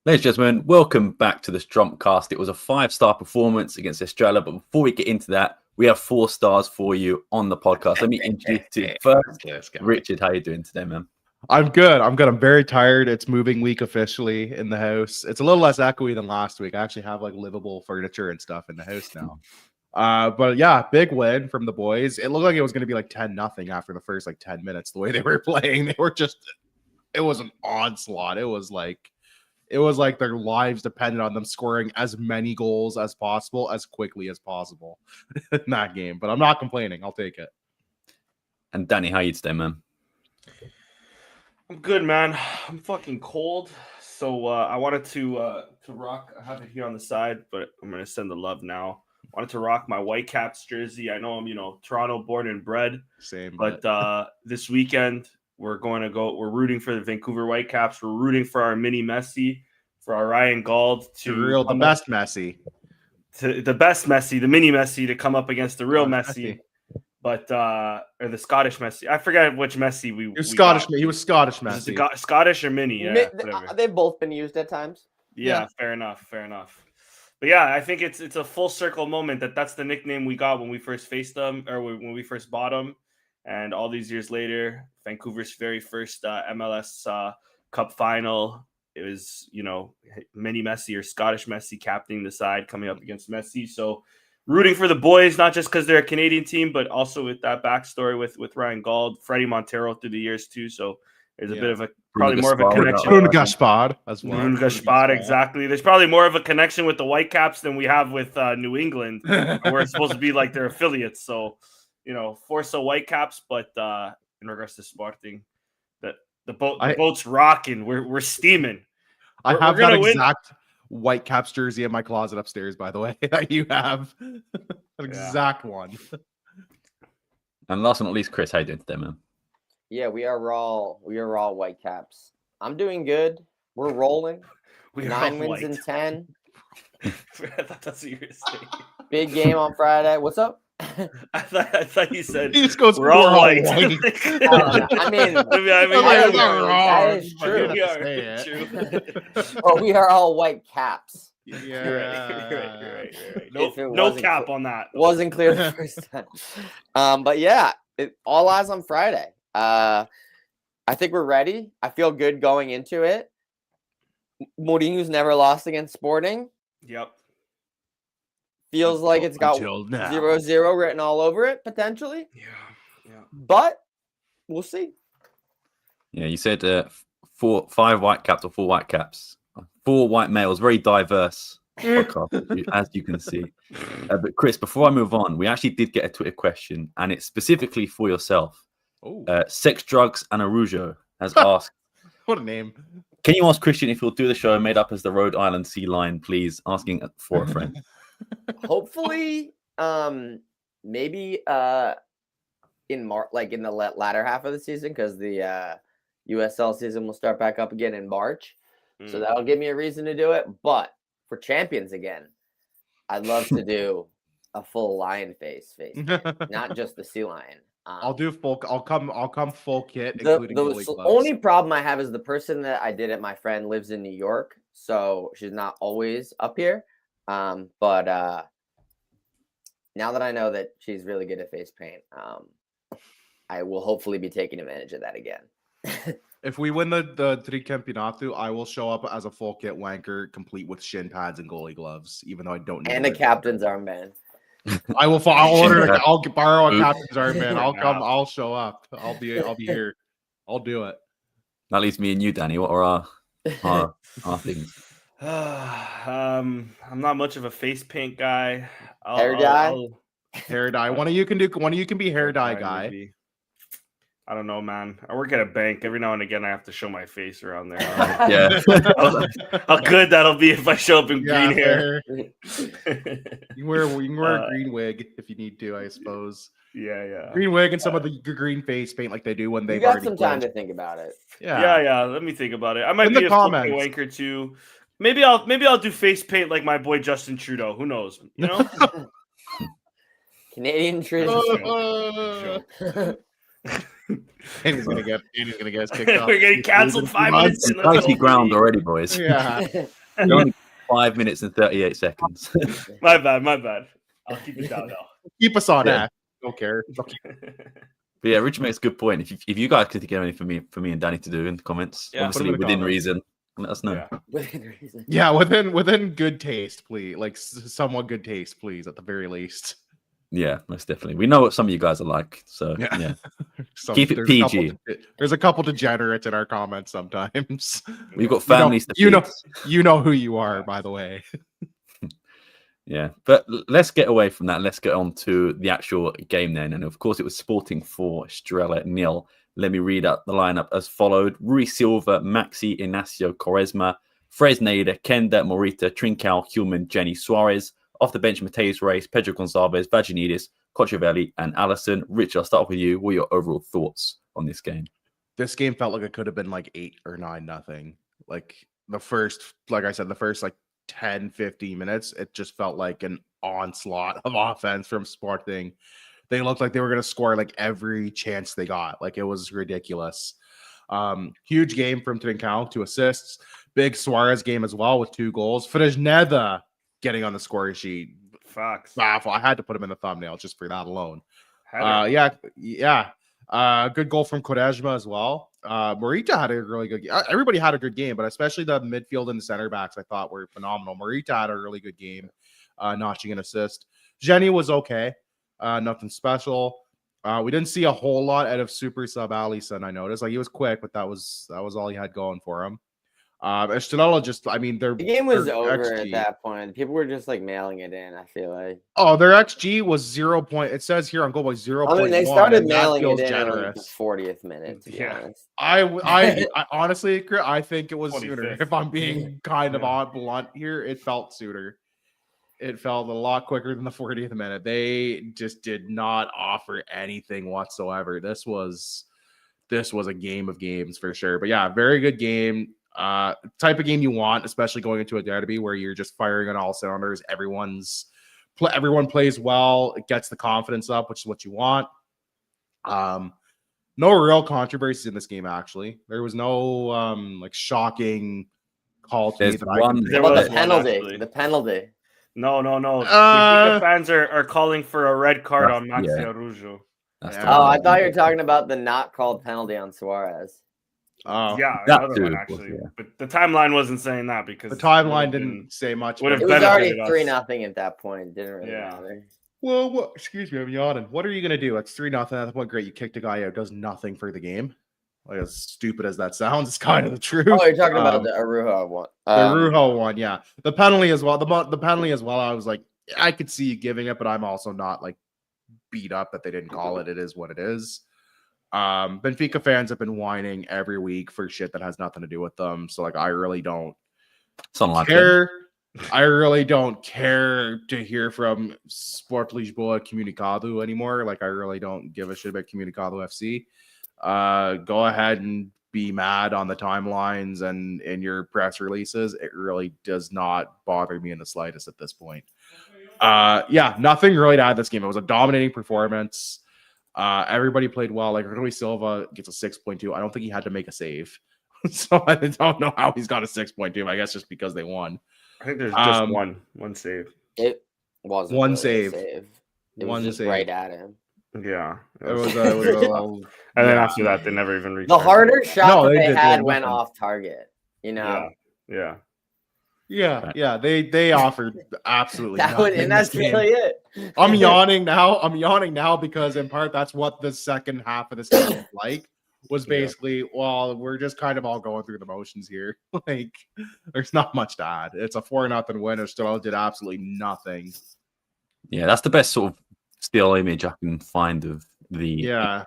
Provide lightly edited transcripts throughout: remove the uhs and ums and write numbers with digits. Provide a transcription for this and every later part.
Ladies and gentlemen, welcome back to the Strompcast. It was a 5-star performance against Estrela, but before we get into that, we have 4 stars for you on the podcast. Let me introduce you first. Richard, how are you doing today, man? I'm good. I'm very tired. It's moving week officially in the house. It's a little less echoey than last week. I actually have like livable furniture and stuff in the house now. But yeah, big win from the boys. It looked like it was going to be like 10-0 after the first like 10 minutes. The way they were playing, it was an onslaught. It was like their lives depended on them scoring as many goals as possible, as quickly as possible in that game. But I'm not complaining. I'll take it. And Danny, how are you today, man? I'm good, man. I'm fucking cold. So I wanted to rock. I have it here on the side, but I'm going to send the love now. I wanted to rock my Whitecaps jersey. I know I'm, Toronto born and bred. Same. But this weekend, we're rooting for the Vancouver Whitecaps. We're rooting for our mini Messi, for our Ryan Gauld the best Messi. The best Messi, the mini Messi to come up against the real Messi. But or the Scottish Messi. I forget which Messi He was Scottish. He was Scottish Messi. Scottish or mini? Yeah, they've both been used at times. Yeah, fair enough. But yeah, I think it's a full circle moment that's the nickname we got when we first faced them, or when we first bought them, and all these years later, Vancouver's very first MLS Cup final. It was mini Messi or Scottish Messi captaining the side coming up against Messi. So rooting for the boys, not just because they're a Canadian team, but also with that backstory with Ryan Gauld, Freddie Montero through the years too. So there's a bit of probably more of a connection. Bruno Gaspard as well. Bruno Gaspard, exactly. There's probably more of a connection with the Whitecaps than we have with New England, where it's supposed to be like their affiliates. So, Forza Whitecaps, but in regards to Sporting, the boat's rocking. We're steaming. I have that exact Whitecaps jersey in my closet upstairs, by the way, that you have. An exact one. And last but not least, Chris, how you doing today, man? Yeah, we are all Whitecaps. I'm doing good. We're rolling. 9 wins in 10. I thought that's what you were saying. Big game on Friday. What's up? I thought you said he just goes, we're all white. I mean, that is true. Well, we are all Whitecaps. Yeah, you're right. No cap on that. Wasn't clear the first time. But yeah, all eyes on Friday. I think we're ready. I feel good going into it. Mourinho's never lost against Sporting. Yep. Feels like it's got 0-0 written all over it, potentially. Yeah. But we'll see. Yeah, you said 5 Whitecaps or 4 Whitecaps. 4 white males, very diverse podcast, as you can see. But Chris, before I move on, we actually did get a Twitter question, and it's specifically for yourself. Sex, Drugs, and Arujo has asked. What a name. Can you ask Christian if he'll do the show made up as the Rhode Island Sea Lion, please? Asking for a friend. Hopefully, maybe in March, like in the latter half of the season, because the USL season will start back up again in March. So that'll give me a reason to do it. But for Champions again, I'd love to do a full lion face, not just the sea lion. I'll come full kit, including the only problem I have is the person that I did it. My friend lives in New York, so she's not always up here. But now that I know that she's really good at face paint, I will hopefully be taking advantage of that again. If we win the Tri Campionato, I will show up as a full kit wanker, complete with shin pads and goalie gloves, even though I don't know. And a captain's armband. I'll borrow a captain's armband. I'll come. I'll show up. I'll be here. I'll do it. That leaves me and you, Danny. What are our things? I'm not much of a face paint guy. Hair dye. Hair dye. One of you can be hair dye guy. Maybe. I don't know, man. I work at a bank. Every now and again, I have to show my face around there. Yeah. How good that'll be if I show up in green hair. You can wear a green wig if you need to, I suppose. Yeah. Green wig and some of the green face paint like they do when they've got already some time to think about it. Yeah. Let me think about it. I might be a wanker too. Maybe I'll do face paint like my boy Justin Trudeau. Who knows? Canadian tradition. And he's gonna get us kicked off. We're getting canceled 5 minutes in the Dicey middle. ground already, boys. Yeah. We're only 5 minutes and 38 seconds. My bad. I'll keep it down now. Keep us on Yeah. that. Don't care. But yeah, Rich makes a good point. If you guys could think of anything for me and Danny to do in the comments, Yeah, obviously put 'em in the within comments. reason, let us know. Yeah. Yeah, within good taste, please. Like somewhat good taste, please, at the very least. Yeah, most definitely. We know what some of you guys are like, so yeah. Keep it there's PG. There's a couple degenerates in our comments sometimes. We've got families to feed. You know who you are, by the way. Yeah, but let's get away from that. Let's get on to the actual game then. And of course, it was Sporting 4, Estrela 0. Let me read out the lineup as followed: Rui Silva, Maxi, Inacio, Quaresma, Fresneda, Kenda, Morita, Trincao, Human, Jenny, Suarez. Off the bench, Mateus Reis, Pedro Gonçalves, Vaginidis, Cochavelli, and Allison. Rich, I'll start off with you. What are your overall thoughts on this game? This game felt like it could have been like 8 or 9-0. Like the first 10, 15 minutes, it just felt like an onslaught of offense from Sporting. They looked like they were going to score like every chance they got. Like it was ridiculous. Huge game from Trincao, 2 assists. Big Suarez game as well with 2 goals. Fresneda getting on the score sheet. Facts. I had to put him in the thumbnail just for that alone. Header. Good goal from Quaresma as well. Morita had a really good game. Everybody had a good game, but especially the midfield and the center backs I thought were phenomenal. Morita had a really good game, notching an assist. Jenny was okay. Nothing special. We didn't see a whole lot out of super sub Allison, I noticed. Like he was quick, but that was all he had going for him. Estrela The game was over XG. at that point. People were just like mailing it in, I feel like. Oh, their XG was 0. It says here on Goalboy 0. I mean, they started and that mailing feels it in at like the generous. 40th minute, to be honest. I honestly, I think it was 25th. sooner. If I'm being kind of blunt here, it felt sooner. It felt a lot quicker than the 40th minute. They just did not offer anything whatsoever. This was a game of games for sure. But yeah, very good game. Type of game you want, especially going into a derby where you're just firing on all cylinders. Everyone plays well. It gets the confidence up, which is what you want. No real controversies in this game. Actually, there was no shocking call to me There's that one- There Well, was the one, penalty. actually. The penalty. No. The fans are calling for a red card That's- on Maxi yeah. Arujo. That's Yeah. the Oh, one. I thought you were talking about the not called penalty on Suarez. Yeah, that another too, one of actually. course, yeah. But the timeline wasn't saying that because the timeline didn't say much. would have It about was already benefited us. 3-0 at that point. Didn't really Yeah. matter. Well, excuse me, I'm yawning. What are you gonna do? It's 3-0 at that point. Great, you kicked a guy out. Does nothing for the game. Like as stupid as that sounds, it's kind of the truth. Oh, you're talking about the Arujo one. The Rujo one, yeah. The penalty as well. The penalty as well. I was like, I could see you giving it, but I'm also not like beat up that they didn't call it. It is what it is. Benfica fans have been whining every week for shit that has nothing to do with them. So like, I really don't Something like that. care. I really don't care to hear from Sport Lisboa Comunicado anymore. Like, I really don't give a shit about Comunicado FC. Go ahead and be mad on the timelines and in your press releases. It really does not bother me in the slightest at this point. Nothing really to add this game. It was a dominating performance. Everybody played well. Like Rui Silva gets a 6.2. I don't think he had to make a save. So I don't know how he's got a 6.2. I guess just because they won. I think there's just one save. It wasn't One really a save. It One was just save. right at him. Yeah. It was a little, And then yeah. after that, they never even reached The that. harder shot No, that they they did- had they went nothing. off target. You know, Yeah. Yeah. They offered absolutely that would, nothing and that's this game. really it. I'm yawning now because in part that's what the second half of this game was like. Was basically, well, we're just kind of all going through the motions here. Like, there's not much to add. It's a 4-0 win. Estrela did absolutely nothing. Yeah, that's the best sort of still image I can find of the. Yeah,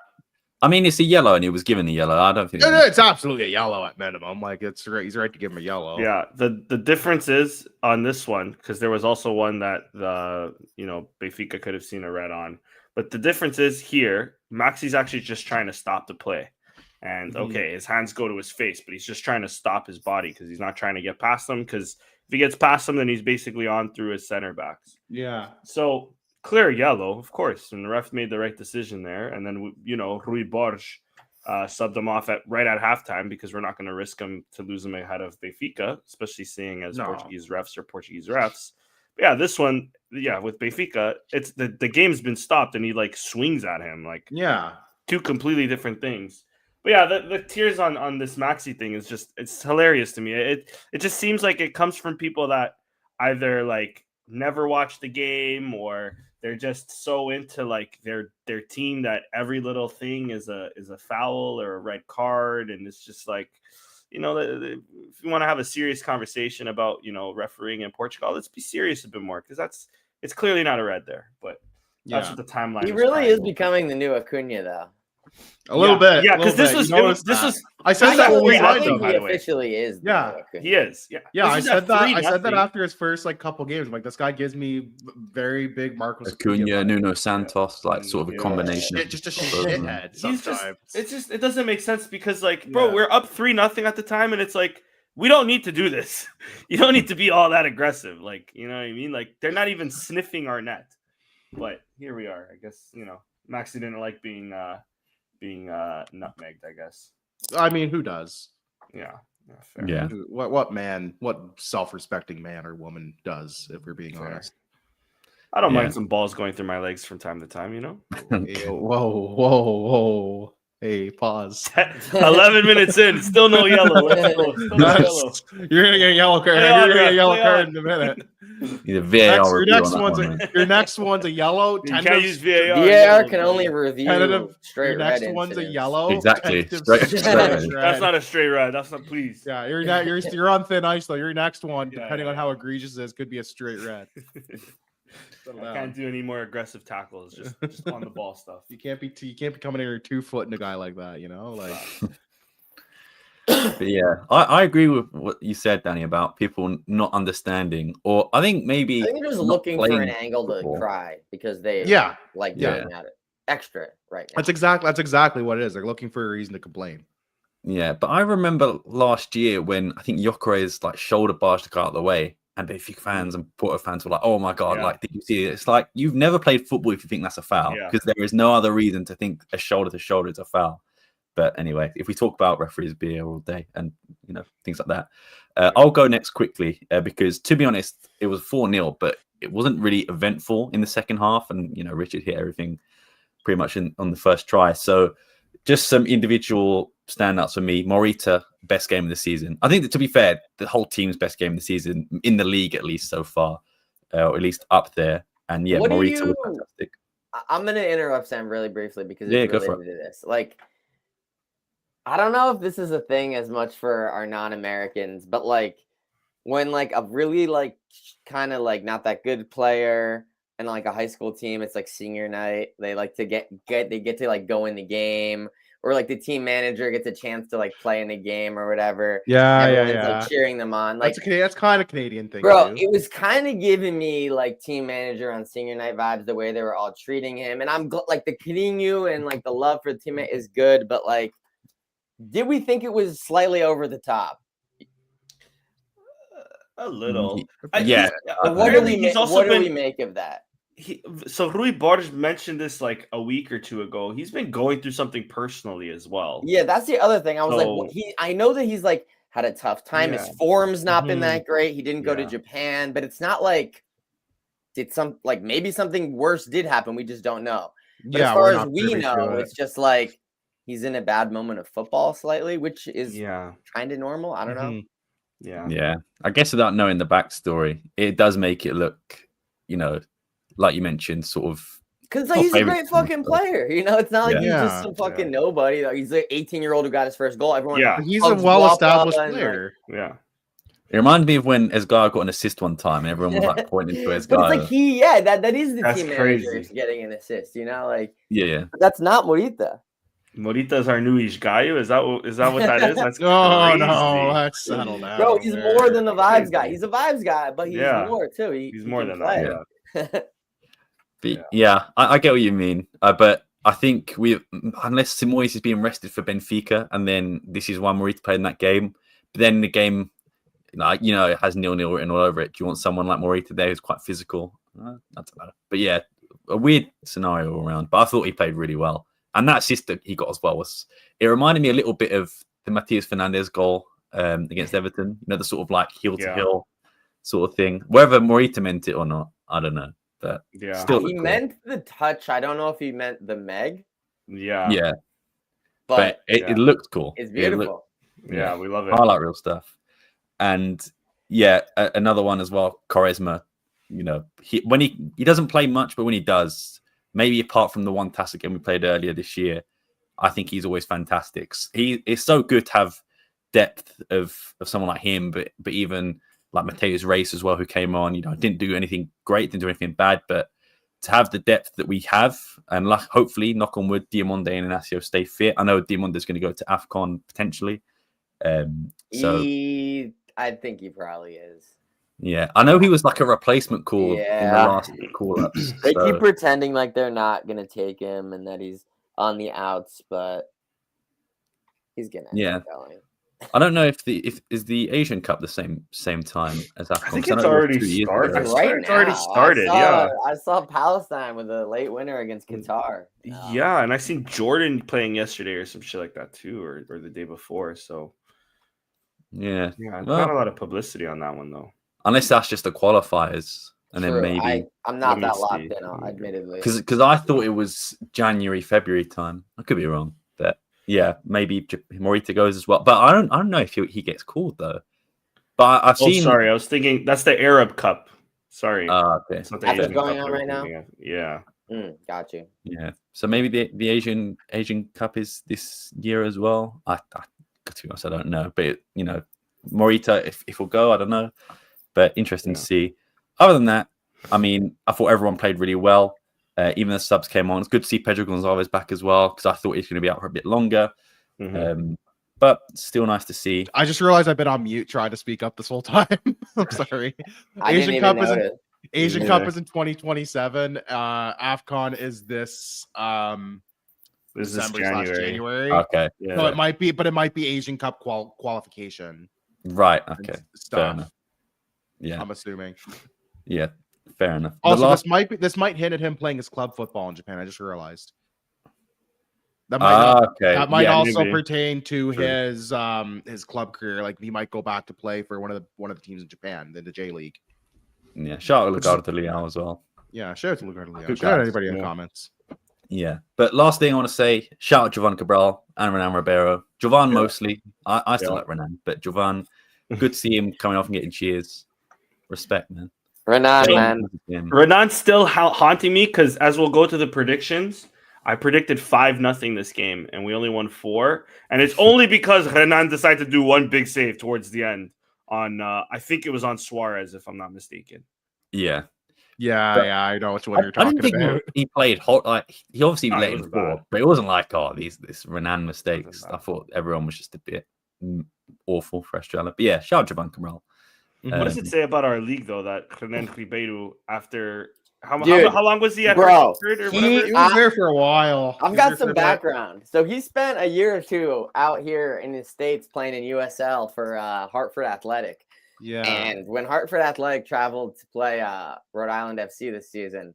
I mean, it's a yellow, and he was given the yellow. I don't think. it's absolutely a yellow at minimum. Like, it's right. He's right to give him a yellow. Yeah. The difference is on this one, because there was also one that Benfica could have seen a red on. But the difference is here, Maxi's actually just trying to stop the play. And okay, his hands go to his face, but he's just trying to stop his body because he's not trying to get past them. Because if he gets past them, then he's basically on through his center backs. Yeah. So clear yellow, of course, and the ref made the right decision there. And then Rui Borges subbed him off right at halftime because we're not going to risk him to lose him ahead of Benfica, especially seeing as Portuguese refs. But yeah, this one, with Benfica, it's the game's been stopped and he like swings at him like two completely different things. But yeah, the tears on this Maxi thing is it's hilarious to me. It just seems like it comes from people that either like never watch the game or they're just so into like their team that every little thing is a foul or a red card, and it's just like, if you want to have a serious conversation about refereeing in Portugal, let's be serious a bit more because it's clearly not a red there, but that's what the timeline. He really is becoming the new Acuna though. A little bit. Yeah, because this was I said that when we I signed think him. he officially is. He is. Yeah, I said that. I said that after his first like couple games. I'm like, this guy gives me very big Marcos Acuna, Nuno Santos, like sort of a combination. Just a shithead. Sometimes it doesn't make sense because like, bro, we're up 3-0 at the time, and it's like we don't need to do this. You don't need to be all that aggressive. Like, you know what I mean? Like they're not even sniffing our net. But here we are. I guess Maxi didn't like being nutmegged, I guess. I mean, who does? Yeah, fair. Yeah. What self-respecting man or woman does, if we're being honest? I don't mind some balls going through my legs from time to time, Whoa. Hey, pause. 11 minutes in, still no yellow. Let's go. Still no yellow. You're gonna get a yellow card. You're gonna get a yellow card in a minute. Your next one's a yellow. You can't use VAR. VAR can only review straight red. Your next one's a yellow. Exactly. That's not a straight red. That's not, please. Yeah, you're on thin ice though. Your next one, depending on how egregious it is, could be a straight red. I can't do any more aggressive tackles. Just on the ball stuff. You can't be coming in your 2 foot in a guy like that. But yeah, I agree with what you said, Danny, about people not understanding, or I think they're just looking for an angle to cry because they like yelling at it extra right now. That's exactly what it is. They're looking for a reason to complain. Yeah, but I remember last year when I think Gyökeres like shoulder barged the car out of the way, and Benfica fans and Porto fans were like, "Oh my god!" Like, did you see it? It's like you've never played football if you think that's a foul, because there is no other reason to think a shoulder to shoulder is a foul. But anyway, if we talk about referees being here all day and things like that, I'll go next quickly because to be honest, it was 4-0, but it wasn't really eventful in the second half, and Richard hit everything pretty much on the first try. So just some individual standouts for me. Morita, best game of the season. I think that, to be fair, the whole team's best game of the season in the league, at least so far, or at least up there. And yeah, Morita was fantastic. I'm going to interrupt Sam really briefly because it's related to this. Like, I don't know if this is a thing as much for our non-Americans, but like when like a really like kind of like not that good player and like a high school team, it's like senior night. They like to get to like go in the game, or like the team manager gets a chance to like play in the game or whatever. Everyone's like cheering them on. Like that's kind of Canadian thing, bro. Too. It was kind of giving me like team manager on senior night vibes, the way they were all treating him. And I'm like the cariño and like the love for the teammate is good, but like, did we think it was slightly over the top? A little. Yeah. What do we make of that? So Rui Borges mentioned this like a week or two ago. He's been going through something personally as well. Yeah, that's the other thing. I was like, I know that he's like had a tough time. His form's not been that great. He didn't go to Japan, but it's not like maybe something worse did happen. We just don't know. But as far as we know, it's just like he's in a bad moment of football slightly, which is kind of normal. I don't know. Yeah. I guess without knowing the backstory, it does make it look, like you mentioned, sort of. Because like, he's a great fucking player. It's not like he's just some fucking nobody. Like, he's an 18-year-old who got his first goal. Everyone, he's a well-established player. It reminded me of when Esgar got an assist one time and everyone was like pointing to Esgar. But it's like that is the team manager getting an assist, That's not Morita. Morita's our new Ishgayu? Is that what that is? That's no, let's settle down. Bro, he's more than the vibes guy. He's a vibes guy, but he's more too. He's more than that. But I get what you mean. But I think unless Simoes is being rested for Benfica, and then this is why Morita played in that game. But then the game, it has 0-0 written all over it. Do you want someone like Morita there who's quite physical? I don't know. But yeah, a weird scenario all around. But I thought he played really well. and that assist that he got as well it reminded me a little bit of the Matias Fernandez goal against Everton. You know, the sort of like heel to heel sort of thing. Whether Morita meant it or not, I don't know. But still, he meant the touch. I don't know if he meant the Meg. Yeah, but it looked cool. It's beautiful. Yeah, we love it. I like real stuff. And another one as well, Quaresma. You know, he doesn't play much, but when he does, maybe apart from the one Tacit game we played earlier this year, I think he's always fantastic. It's so good to have depth of someone like him, but even like Mateus Reis as well, who came on. You know, didn't do anything great, didn't do anything bad, but to have the depth that we have, and hopefully, knock on wood, Diamonde and Inacio stay fit. I know Diamonde is going to go to AFCON potentially. I think he probably is. Yeah, I know he was like a replacement call in the last call-ups. They keep pretending like they're not going to take him and that he's on the outs, but he's going to end up going. I don't know if the Asian Cup the same time as AFCON. I think it's already started. It's already started. I saw Palestine with a late winner against Qatar. Yeah, and I seen Jordan playing yesterday or some shit like that too, or the day before. So yeah, not a lot of publicity on that one though. Unless that's just the qualifiers, and then maybe I'm not that locked in, admittedly. Because I thought it was January, February time. I could be wrong, but yeah, maybe Morita goes as well. But I don't know if he gets called though. But I've seen. Sorry, I was thinking that's the Arab Cup. Sorry, okay. That's not the Asian Asian going Cup on right now. Yeah. Got you. Yeah, so maybe the Asian Cup is this year as well. To be honest, I don't know, but you know, Morita, if he'll go, I don't know. But interesting to see. Other than that, I mean, I thought everyone played really well. Even the subs came on. It's good to see Pedro Gonzalez back as well, because I thought he's going to be out for a bit longer. But still nice to see. I just realized I've been on mute trying to speak up this whole time. I'm sorry. Asian Cup is in 2027. AFCON is this December January. Okay. Yeah. So it might be Asian Cup qualification. Right. Okay. Stuff. Yeah, I'm assuming. Yeah, fair enough. Also, this might hint at him playing his club football in Japan. I just realized that might also pertain to his club career. Like he might go back to play for one of the teams in Japan, the J League. Yeah, shout out to Lugardo Leao as well. Yeah, shout out to Lugardo Leao. Shout out anybody in the comments. Yeah, but last thing I want to say, shout out Jovan Cabral and Renan Ribeiro. Jovan mostly. I still like Renan, but Jovan, good to see him coming off and getting cheers. Respect, man. Renan's still haunting me because as we'll go to the predictions, I predicted 5-0 this game and we only won 4. And it's only because Renan decided to do one big save towards the end on I think it was on Suarez, if I'm not mistaken. Yeah. I know which one you're talking about. He played hot, like he obviously let him fall, but it wasn't like this Renan mistakes. I thought everyone was just a bit awful for Estrela. But yeah, shout out Jovan Cabral. What does it say about our league, though, that Renan Ribeiro, after how long was he at? Bro, he was there for a while. I've got some background. So he spent a year or two out here in the States playing in USL for Hartford Athletic. Yeah. And when Hartford Athletic traveled to play Rhode Island FC this season,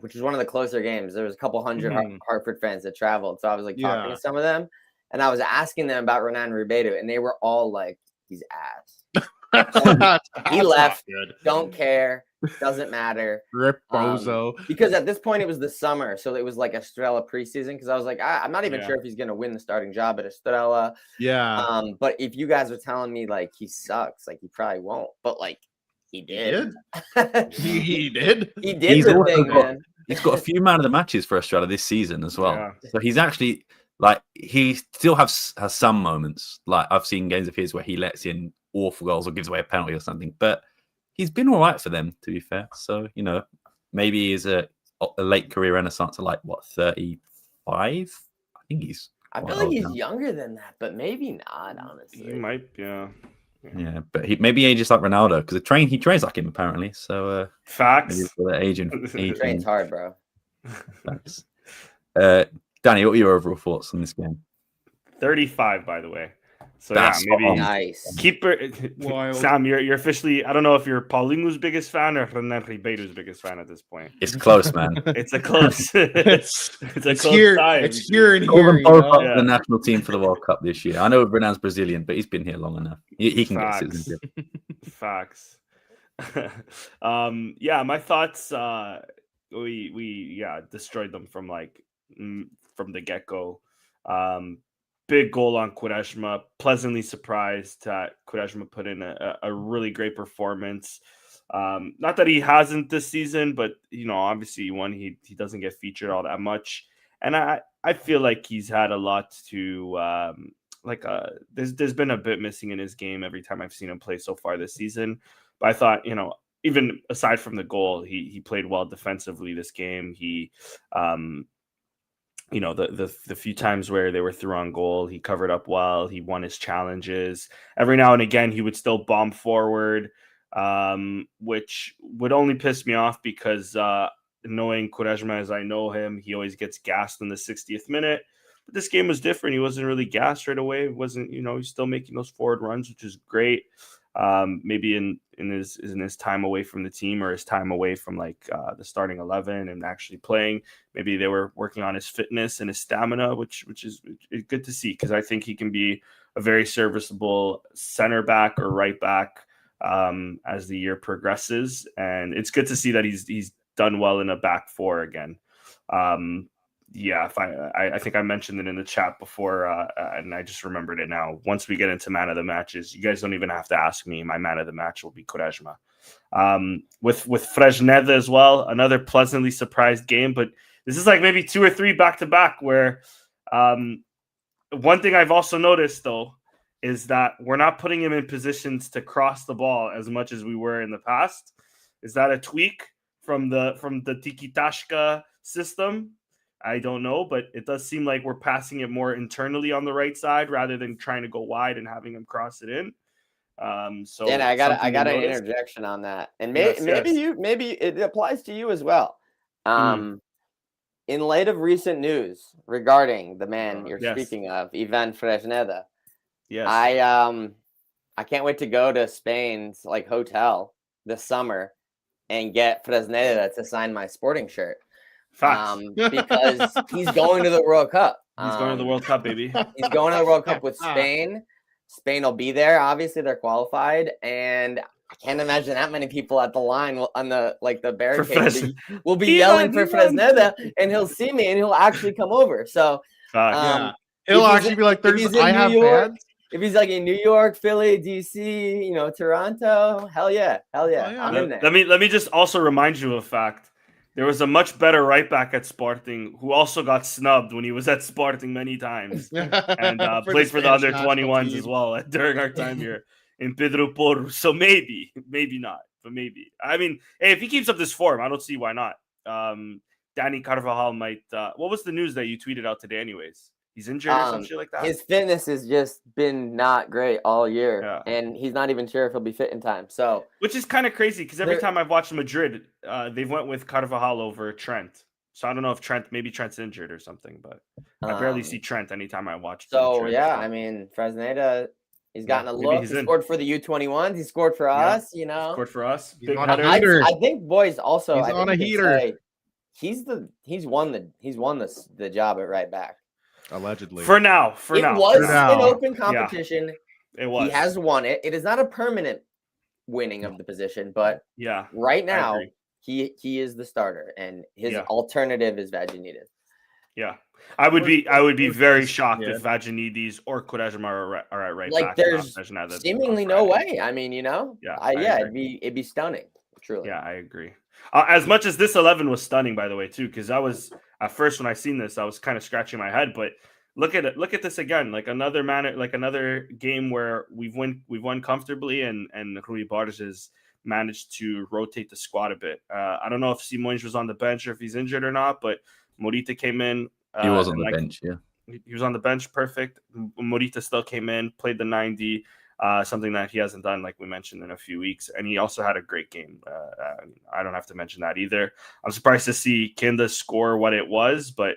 which was one of the closer games, there was a couple hundred Hartford fans that traveled. So I was like talking to some of them, and I was asking them about Renan Ribeiro, and they were all like, he's ass. He left. Don't care. Doesn't matter. Rip Bozo. Because at this point it was the summer, so it was like Estrela preseason. Because I was like, I'm not even sure if he's gonna win the starting job at Estrela. Yeah. But if you guys are telling me like he sucks, like he probably won't. But like he did. He did. He did the thing, man. He's got a few man of the matches for Estrela this season as well. Yeah. So he's actually like he still has some moments. Like I've seen games of his where he lets in awful goals or gives away a penalty or something, but he's been all right for them, to be fair. So, you know, maybe he's a late career renaissance at like, 35? I think he's... I feel like he's younger than that, but maybe not, honestly. He might, yeah. Yeah, but maybe ages like Ronaldo, because he trains like him, apparently. So, facts. He trains hard, bro. Thanks. Danny, what were your overall thoughts on this game? 35, by the way. So That's yeah, maybe spot on. Nice. keeper. Wild. Sam, you're officially. I don't know if you're Paulinho's biggest fan or Renan Ribeiro's biggest fan at this point. It's close, man. It's a close. it's it's a close here. tie. It's here and Call here. them You both know? up Yeah. to the national team for the World Cup this year. I know Renan's Brazilian, but he's been here long enough. He can get Facts. citizenship. Facts. Yeah, my thoughts. We destroyed them from from the get go. Big goal on Quaresma. Pleasantly surprised that Quaresma put in a really great performance. Not that he hasn't this season, but obviously he doesn't get featured all that much, and I feel like he's had a lot to there's been a bit missing in his game every time I've seen him play so far this season. But I thought even aside from the goal, he played well defensively this game. He the few times where they were through on goal, he covered up well. He won his challenges. Every now and again, he would still bomb forward, which would only piss me off because knowing Quaresma as I know him, he always gets gassed in the 60th minute. But this game was different. He wasn't really gassed right away. It wasn't, he's still making those forward runs, which is great. Maybe in his time away from the team or his time away from the starting 11 and actually playing, maybe they were working on his fitness and his stamina, which is good to see, because I think he can be a very serviceable center back or right back as the year progresses, and it's good to see that he's done well in a back four again. I think I mentioned it in the chat before, and I just remembered it now. Once we get into man of the matches, you guys don't even have to ask me. My man of the match will be Quaresma. With Fresneda as well, another pleasantly surprised game, but this is maybe 2 or 3 back-to-back where one thing I've also noticed, though, is that we're not putting him in positions to cross the ball as much as we were in the past. Is that a tweak from the tiki-taka system? I don't know, but it does seem like we're passing it more internally on the right side rather than trying to go wide and having him cross it in. So Dan, I got an notice. interjection on that, and Yes. maybe it applies to you as well. In light of recent news regarding the man you're speaking of, Ivan Fresneda, yes, I can't wait to go to Spain's hotel this summer and get Fresneda to sign my Sporting shirt. Because he's going to the World Cup. He's going to the World Cup, baby. He's going to the World Cup with Spain. Spain will be there. Obviously, they're qualified, and I can't imagine that many people at the line on the barricade will be yelling for Fresneda, and he'll see me and he'll actually come over. So, he'll actually be like, "I have fans." If he's in New York, Philly, DC, Toronto, hell yeah, I'm in there. Let me just also remind you of a fact. There was a much better right back at Sporting who also got snubbed when he was at Sporting many times and played for the under 21s as well during our time here in Pedro Porro. So maybe not, but maybe. I mean, hey, if he keeps up this form, I don't see why not. Danny Carvajal might. What was the news that you tweeted out today, anyways? He's injured or some shit like that? His fitness has just been not great all year, and he's not even sure if he'll be fit in time. So, which is kind of crazy because every time I've watched Madrid, they've went with Carvajal over Trent. So I don't know if maybe Trent's injured or something, but I barely see Trent anytime I watch. I mean, Fresneda, he's gotten a look. He scored for the U21s. He scored for us. Scored for us. He's on a heater. I think boys also. He's on a heater. He's won the job at right back. Allegedly. For now. It was an open competition. It was. He has won it. It is not a permanent winning of the position, but right now he is the starter, and his alternative is Vaginidis. Yeah. I would be very shocked if Vaginidis or Quaresma are at right back. There's seemingly no way. I mean, it'd be stunning. Truly. Yeah, I agree. As much as this 11 was stunning, by the way, too, because I was at first when I seen this, I was kind of scratching my head. But look at it. Look at this again. Another game where we've won comfortably, and Rui Borges managed to rotate the squad a bit. I don't know if Simões was on the bench or if he's injured or not, but Morita came in. He was on the bench. Yeah, he was on the bench. Perfect. Morita still came in, played the 90. Something that he hasn't done, like we mentioned, in a few weeks. And he also had a great game. I don't have to mention that either. I'm surprised to see Kinda score what it was, but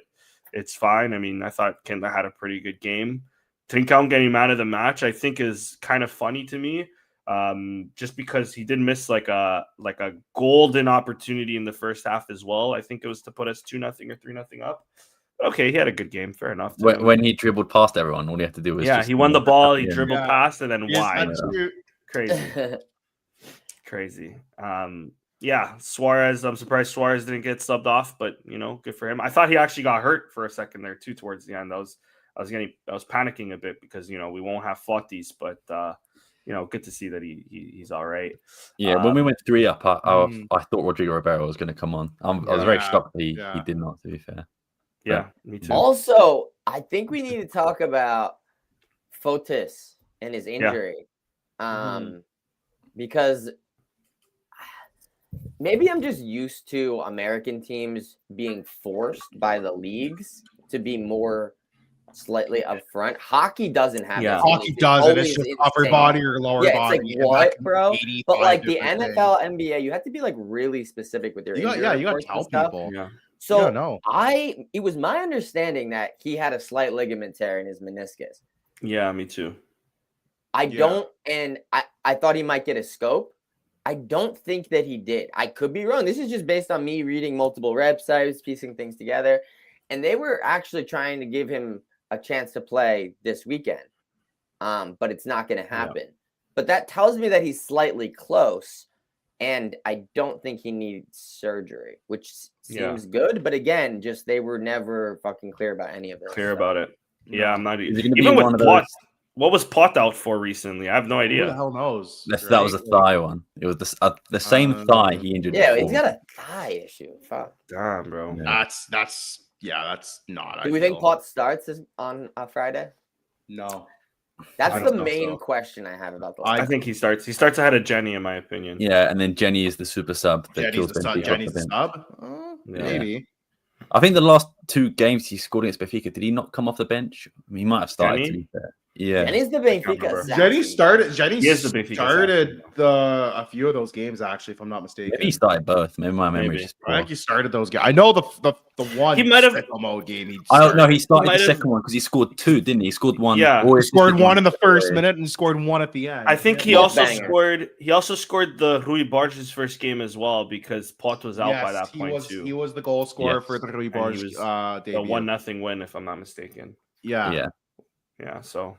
it's fine. I mean, I thought Kinda had a pretty good game. Trincão getting man of the match, I think, is kind of funny to me. Just because he did miss like a golden opportunity in the first half as well. I think it was to put us 2-0 or 3-0 up. Okay, he had a good game. Fair enough. When he dribbled past everyone, all he had to do was he won the ball. He dribbled past and then wide. Crazy. Suarez. I'm surprised Suarez didn't get subbed off, but good for him. I thought he actually got hurt for a second there too towards the end. I was panicking a bit because we won't have Flotis, but good to see that he's all right. Yeah, when we went 3 up, I thought Rodrigo Ribeiro was going to come on. I was very shocked that he did not, to be fair. Yeah, me too. Also, I think we need to talk about Fotis and his injury. Because maybe I'm just used to American teams being forced by the leagues to be more slightly upfront. Hockey doesn't have that. Hockey doesn't. It's just upper body or lower body. It's like, what, bro? But like the NFL, NBA, you have to be like really specific with your injury. You got to tell people. Yeah. So it was my understanding that he had a slight ligament tear in his meniscus. Yeah, me too. I thought he might get a scope. I don't think that he did. I could be wrong. This is just based on me reading multiple websites, piecing things together. And they were actually trying to give him a chance to play this weekend. But it's not going to happen. Yeah. But that tells me that he's slightly close. And I don't think he needs surgery, which seems good. But again, just they were never fucking clear about any of this. About it. Yeah, I'm not even with Plot. What was Plot out for recently? I have no idea. Who the hell knows? That was a thigh one. It was the same thigh he injured. Yeah, before. He's got a thigh issue. Fuck. Damn, bro. Yeah. That's not. Do we think Plot starts on Friday? No. That's the main question I have about the. I think he starts. He starts ahead of Jenny, in my opinion. Yeah, and then Jenny is the super sub. Jenny's the sub. Maybe. I think the last 2 games he scored against Benfica, did he not come off the bench? I mean, he might have started. To be fair. Yeah, Jenny's the Benfica. Jenny started a few of those games actually, if I'm not mistaken. Maybe he started both. Maybe my memory is just poor. I think he started those games. I know the one. He might have mode game. I don't know. He started the second one because he scored 2, didn't he? He scored 1. Yeah, he scored 1 in the first minute and scored 1 at the end. I think he also scored. He also scored the Rui Borges first game as well because Pot was out by that point too. He was the goal scorer for the Rui Borges debut. The 1-0 win, if I'm not mistaken. Yeah. So.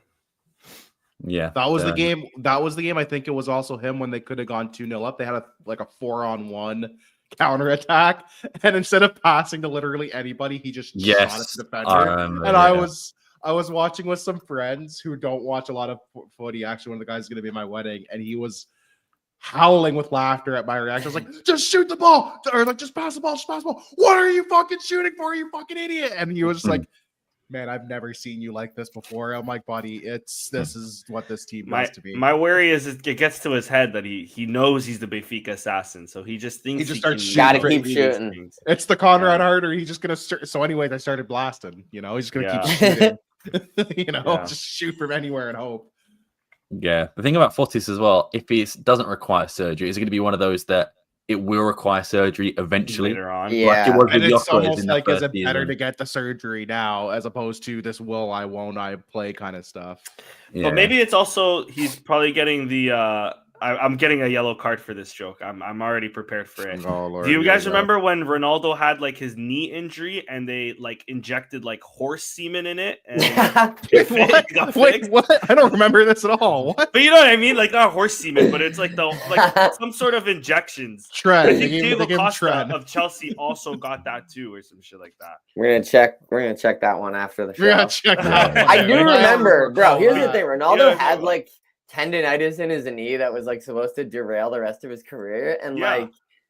Yeah, that was the game. That was the game. I think it was also him when they could have gone 2-0 up. They had a 4-on-1 counter attack, and instead of passing to literally anybody, he just shot at the defender. I was watching with some friends who don't watch a lot of footy. Actually, one of the guys is going to be at my wedding, and he was howling with laughter at my reaction. I was like, "Just shoot the ball," or like, "Just pass the ball, just pass the ball." What are you fucking shooting for? You fucking idiot! And he was just like. Man, I've never seen you like this before. I'm like, buddy, this is what this team needs to be. My worry is it gets to his head that he knows he's the Benfica assassin, so he just thinks he starts gotta keep shooting. It's the Conrad Harder. He's just gonna start. So anyways, I started blasting. He's just gonna keep shooting. Just shoot from anywhere and hope. Yeah, the thing about Fotis as well, if it doesn't require surgery, is it going to be one of those that it will require surgery eventually later on? Yeah, like it was and with it's almost like is it season. better to get the surgery now as opposed to this will I won't I play kind of stuff. Yeah. But maybe it's also he's probably getting the I'm getting a yellow card for this joke. I'm already prepared for it. Oh, Lord, do you guys remember when Ronaldo had like his knee injury and they like injected like horse semen in it? And Wait, what? I don't remember this at all. What? But you know what I mean? Like not horse semen, but it's like some sort of injections. Trend. I think Diego Costa of Chelsea also got that too, or some shit like that. We're gonna check that one after the show. We're gonna check that one. I do remember, bro. Here's the thing: Ronaldo had like tendinitis in his knee that was like supposed to derail the rest of his career, and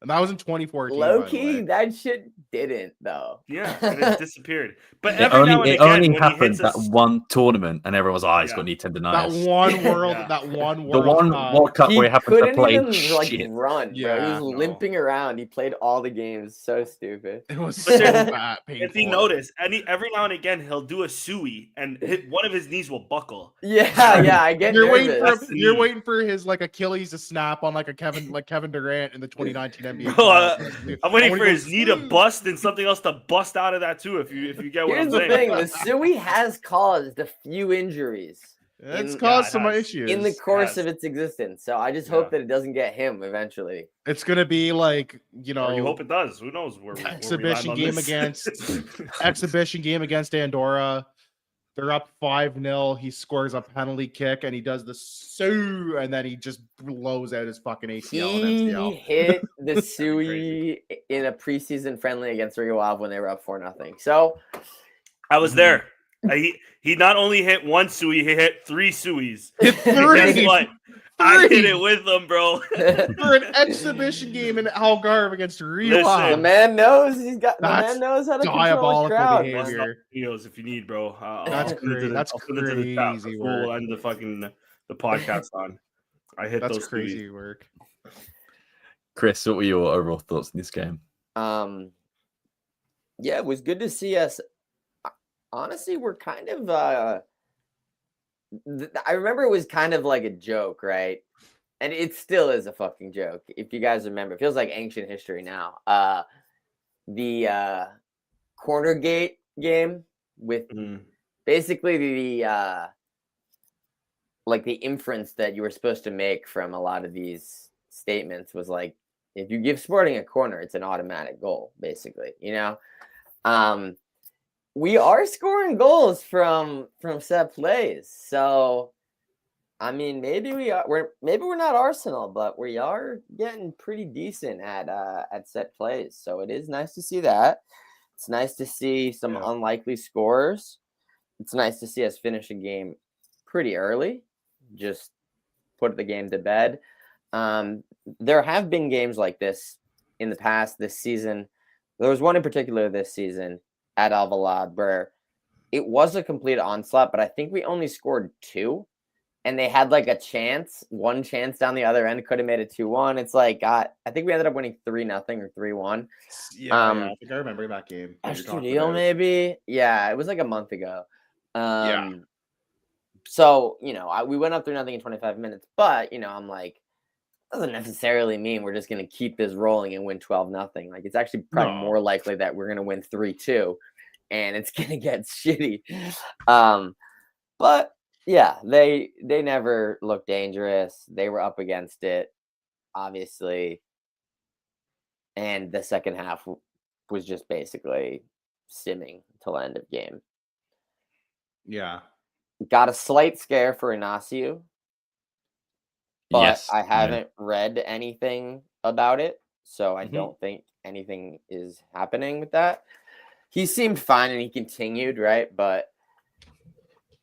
and that was in 2014. Low key, that shit didn't though. Yeah, and it disappeared. But it only happened that one tournament, and everyone was, he's got knee tendinitis. That one world, the one World Cup where he happened to play even run. Yeah, he was limping around. He played all the games. So stupid. It was so bad. If he noticed, every now and again he'll do a sui, and one of his knees will buckle. Yeah, I get. You're waiting for his like Achilles to snap on like Kevin Durant in the 2019 NBA. Bro, finals. I'm waiting I for wanna his go, knee to bust and something else to bust out of that too. If you get what Here's I'm the saying. thing: the Sui has caused a few injuries It's in- caused it some has. issues. in the course Yes. of its existence. So I just Yeah. hope that it doesn't get him eventually. It's gonna be like Or you hope it does. Who knows where we land exhibition on game this. against Andorra. They're up 5-0. He scores a penalty kick and he does the Sue, and then he just blows out his fucking ACL and He MCL. hit the crazy. Sui in a preseason friendly against Rio Ave when they were up 4-0. So I was there. He not only hit one Sui, he hit 3 Suis. Hit Guess three what? I hit Three! it with him, bro. for an exhibition game in Algarve against Rio. Listen, the man knows the That's man knows how to control a diabolical crowd. behavior. Man. videos if you need, bro. That's I'll send it to the- that's I'll send it to the chat. crazy That's what we'll work. end the podcast on. I hit That's those crazy Suis. work. Chris, what were your overall thoughts in this game? Yeah, it was good to see us. Honestly, we're kind of I remember it was kind of like a joke, right? And it still is a fucking joke. If you guys remember, it feels like ancient history now. The corner gate game with basically the like the inference that you were supposed to make from a lot of these statements was like, if you give Sporting a corner, it's an automatic goal, basically, you know? We are scoring goals from set plays. So, I mean, maybe we're not Arsenal, but we are getting pretty decent at set plays. So it is nice to see that. It's nice to see some unlikely scores. It's nice to see us finish a game pretty early. Just put the game to bed. There have been games like this in the past this season. There was one in particular this season at Alvalade where it was a complete onslaught, but I think we only scored 2, and they had like one chance down the other end, could have made it 2-1. It's like, I think we ended up winning 3-0 or 3-1. Yeah, I think I remember that game. Estrela, maybe. Yeah, it was like a month ago. So, you know, we went up 3-0 in 25 minutes, but, you know, I'm like, doesn't necessarily mean we're just going to keep this rolling and win 12-0. Like, it's actually probably more likely that we're going to win 3-2 and it's going to get shitty. But yeah, they never looked dangerous. They were up against it, obviously. And the second half was just basically simming till the end of game. Yeah. Got a slight scare for Inacio. But Yes, I haven't read anything about it, so I don't think anything is happening with that. He seemed fine and he continued, right? But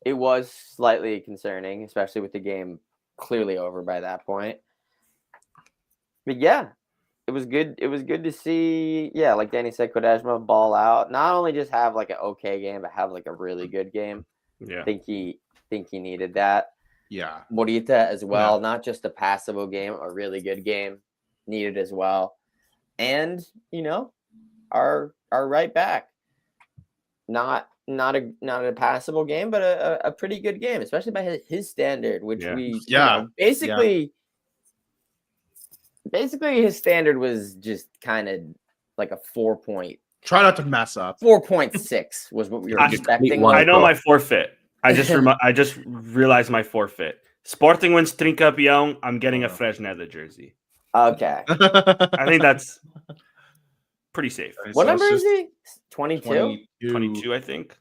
it was slightly concerning, especially with the game clearly over by that point. But yeah, it was good. It was good to see, like Danny said, Kodajma ball out. Not only just have like an okay game, but have like a really good game. Yeah. I think he needed that. Yeah. Morita as well, not just a passable game, a really good game needed as well. And, you know, our right back. Not a passable game, but a pretty good game, especially by his standard, which basically his standard was just kind of like a 4 point. Try not to mess up. 4.6 was what we were expecting. I know my forfeit. I just realized my forfeit. Sporting wins Tricampeão. I'm getting a Fresneda jersey. Okay. I think that's pretty safe. What number is he? 22? 22, I think.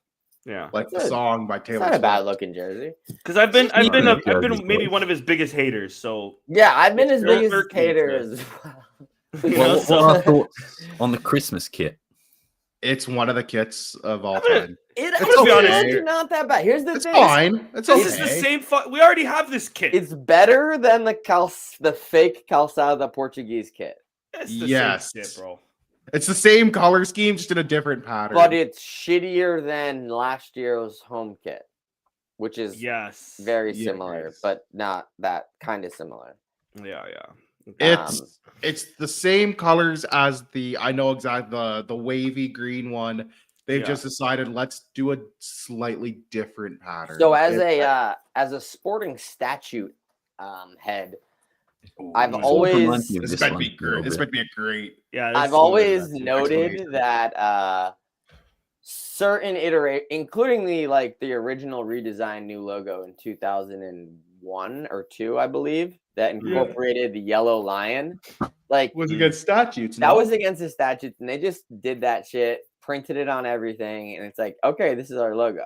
Yeah. Like the song by Taylor It's not Swift. a bad looking jersey. Because I've been maybe one of his biggest haters. So yeah, I've been his biggest hater as well. What are our thoughts on the Christmas kit? It's one of the kits of all time. It's okay. not that bad. Here's the It's thing. fine. It's okay. This is the same. We already have this kit. It's better than the fake Calçada Portuguese kit. It's the same kit, bro. It's the same color scheme, just in a different pattern. But it's shittier than last year's home kit, which is very similar, but not that kind of similar. Yeah. It's the same colors as I know exactly the wavy green one. They've just decided let's do a slightly different pattern. So as a Sporting statute head, I've Sort of always reminds me of This this better one be a little great. This bit. better be a great. Yeah, I've always noted that certain including the original redesigned new logo in 2001 or 2, I believe, that incorporated the yellow lion. Like Was against statutes. that no? was against the statutes, and they just did that shit, printed it on everything, and it's like, okay, this is our logo.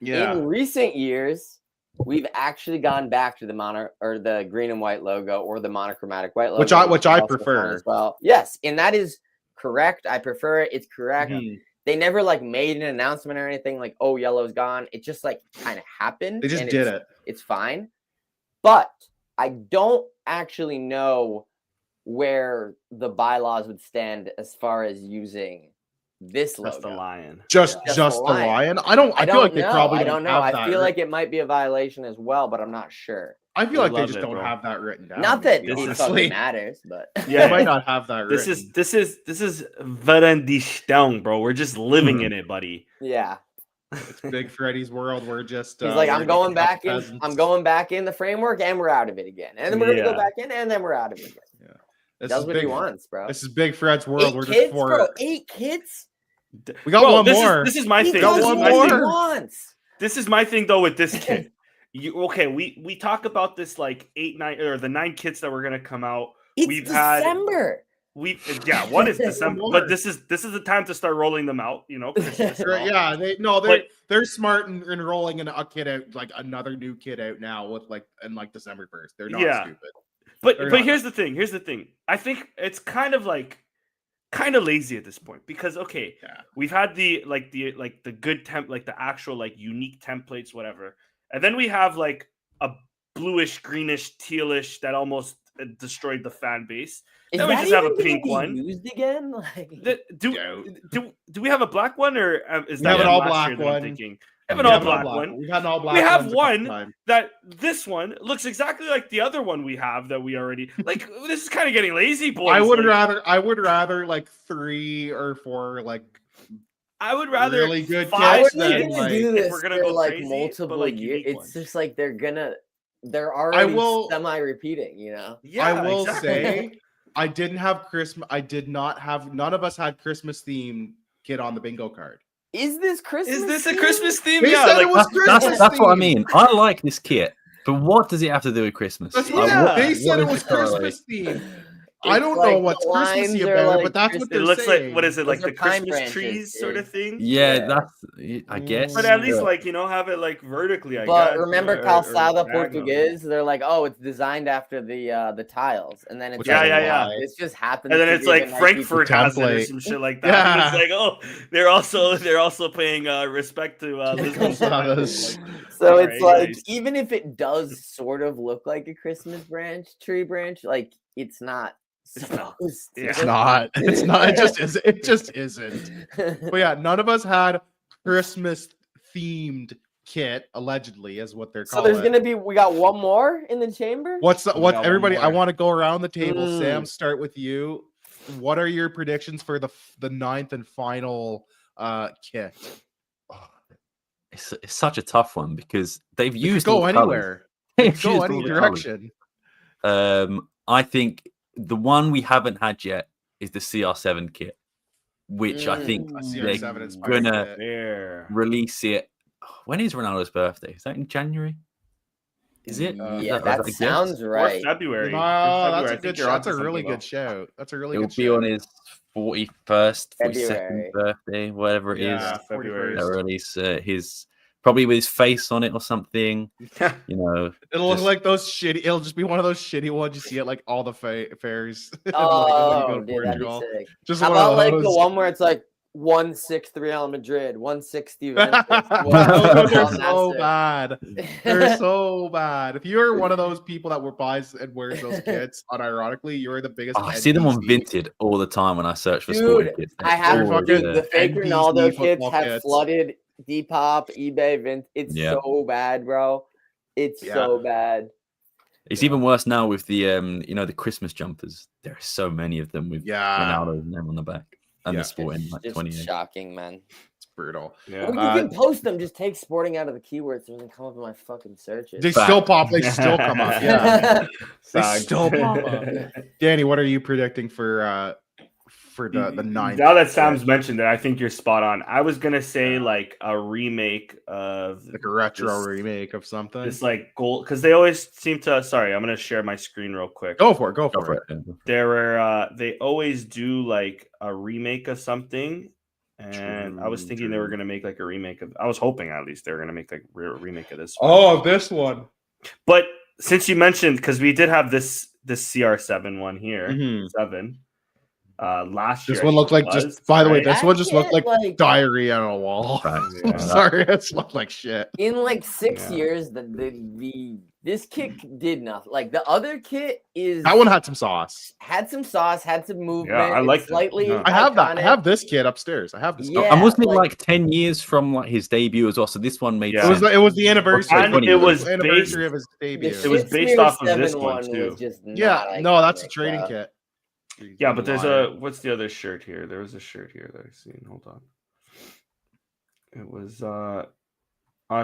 Yeah. In recent years, we've actually gone back to the green and white logo or the monochromatic white logo, Which I also prefer. fine as well. Yes, and that is correct. I prefer it. It's correct. Mhm. They never made an announcement or anything like, oh, yellow's gone. It just kind of happened. They just and did it. It's fine. But I don't actually know where the bylaws would stand as far as using this logo. Just the lion. Just Just the the lion. I feel like they probably I don't know. have I that feel writ- like it might be a violation as well, but I'm not sure. I feel like they love just it, don't bro. have that written down. Not that to be it honestly. fucking matters, but They might not have that This written. is Verandistão, bro. We're just living in it, buddy. yeah. It's Big Freddy's world. We're just. He's like, we're I'm going just back in. peasants. I'm going back in the framework, and we're out of it again. And then we're gonna go Yeah. back in, and then we're out of it again. This Does is what he big. wants, bro. This is Big Fred's world. 8 We're kids, just for. bro. 8 kids. We got Bro, one this more. This is my He thing. got does This is one my what thing. he more. wants. This is my thing though with this kid. We talk about this 8, 9, or the 9 kits that were gonna come out. It's We've had- December. One is December, more. but this is the time to start rolling them out. Christmas and all. Yeah, they're smart in rolling a kid out, another new kid out now with in December 1st. They're not stupid. But They're not here's the thing. I think it's kind of lazy at this point because we've had the good the actual unique templates, whatever, and then we have a bluish, greenish, tealish that almost destroyed the fan base. Is Then we that just have a even gonna pink be one. used again? Do we have a black one or is We that have an one all last black year that I'm one. thinking? We We have an all black one. We've had an all black. We have ones a couple one times. that this one looks exactly like the other one we have that we already this is kind of getting lazy, boys. I would rather 3 or 4 I would rather really good 5 kits They're than, gonna kids do if this we're gonna for go crazy, multiple but years. unique It's ones. just they're already will- semi-repeating, Yeah, I will exactly. say I didn't have Christmas. I did not have. None of us had Christmas theme kit on the bingo card. Is this Christmas? Is this a themed? Christmas theme? They Yeah, said it was That's Christmas what I themed. mean. I like this kit, but what does it have to do with Christmas? That's what- Yeah. they said. what It is was the correlation? Christmas themed. I It's don't like know the what's Christmassy lines are about it, like but that's what It they're looks saying. like what is it like Those the are pine Christmas branches, trees sort dude. of thing? Yeah, Yeah. that's I guess. But at least Yeah. have it vertically. I But guess, remember or Calçada diagonally. Portuguese? They're like, oh, it's designed after the tiles, and then it's Which Yeah, like, yeah, yeah. It's just happens. And then to it's be like the Nike Frankfurt has it or template. some shit like that. Yeah. And it's like, oh, they're also paying respect to Lisbon. Calçadas. So Alright, it's like, nice. even if it does sort of look like a Christmas tree branch, it's not. It's not. supposed to. Yeah. It's not. It's not. It just is. It just isn't. But yeah, none of us had Christmas themed kit. Allegedly, is what they're So calling. we got one more in the chamber. What's We got one everybody? I more. want to go around the table. Mm. Sam, start with you. What are your predictions for the 9th and final kit? It's such a tough one because they've You could used go all the colours. anywhere. They've You could go used any all the direction. colours. I think the one we haven't had yet is the CR7 kit, which I think A they're CR7 inspired gonna kit. There. release it. When is Ronaldo's birthday? Is that in January? Is it? Yeah, Is that I guess? sounds Or right. February. No, Or that's February. a I think good. you're That's a onto really something, good show. That's a really It'll good be show. on his 41st, 42nd February. birthday, whatever it is. Yeah, February. 41st. They'll release his probably with his face on it or something. You know, It'll look just- like those shitty. It'll just be one of those shitty ones you see at all the fairs. when you Oh, go to dude, that'd be Portugal. sick. Just How one of about the those. one where it's 1-6 Real Madrid, 1-6 Juventus? Those are Wow, so that's bad. They're so bad. If you're one of those people that buys and wears those kits, unironically, you're the biggest. Oh, I see them on NBC. Vinted all the time when I search for sporting Dude, kits. I have Always fucking- there. the fake NBC Ronaldo kits football have kits. flooded Depop, eBay, Vint. It's Yeah. so bad, bro. It's Yeah. so bad. It's even worse now with the the Christmas jumpers. There are so many of them with Yeah. Ronaldo's name on the back and Yeah. the sporting It's just 28. shocking, man. brutal. Yeah. Well, you can post them. Just take sporting out of the keywords. So it doesn't come up in my fucking searches. They still pop. They still come up. Yeah, they Facts. still pop up. Danny, what are you predicting for the ninth? Now that Sam's mentioned it, I think you're spot on. I was gonna say like a remake of Like a retro remake of something. this like gold, because they always seem to. Sorry, I'm gonna share my screen real quick. Go for it. There were they always do like a remake of something, and I was thinking they were gonna make like a remake of. I was hoping at least they were gonna make like a remake of this one. Oh, this one. But since you mentioned, because we did have this CR7 one here, Mhm. 7. Last year, This one looked like just. By the way, this I one just looked like can't, diarrhea on a wall. Right. I'm sorry, it looked like shit. In like 6 Yeah. years, this kit did nothing. Like the other kit is That one had some sauce. had some sauce, had some movement. I like it's that. slightly. Yeah. I have that. I iconic. have this kid upstairs. I have this. Yeah. And wasn't it like- like 10 years from like his debut as well? So this one made Yeah. sense. It was the anniversary. And it was the anniversary of his debut. It was based off of this one, too. Was just Yeah, not no, that's a iconic, trading bro. kit. Yeah, but there's what's the other shirt here? There was a shirt here that I seen. Hold on. It was on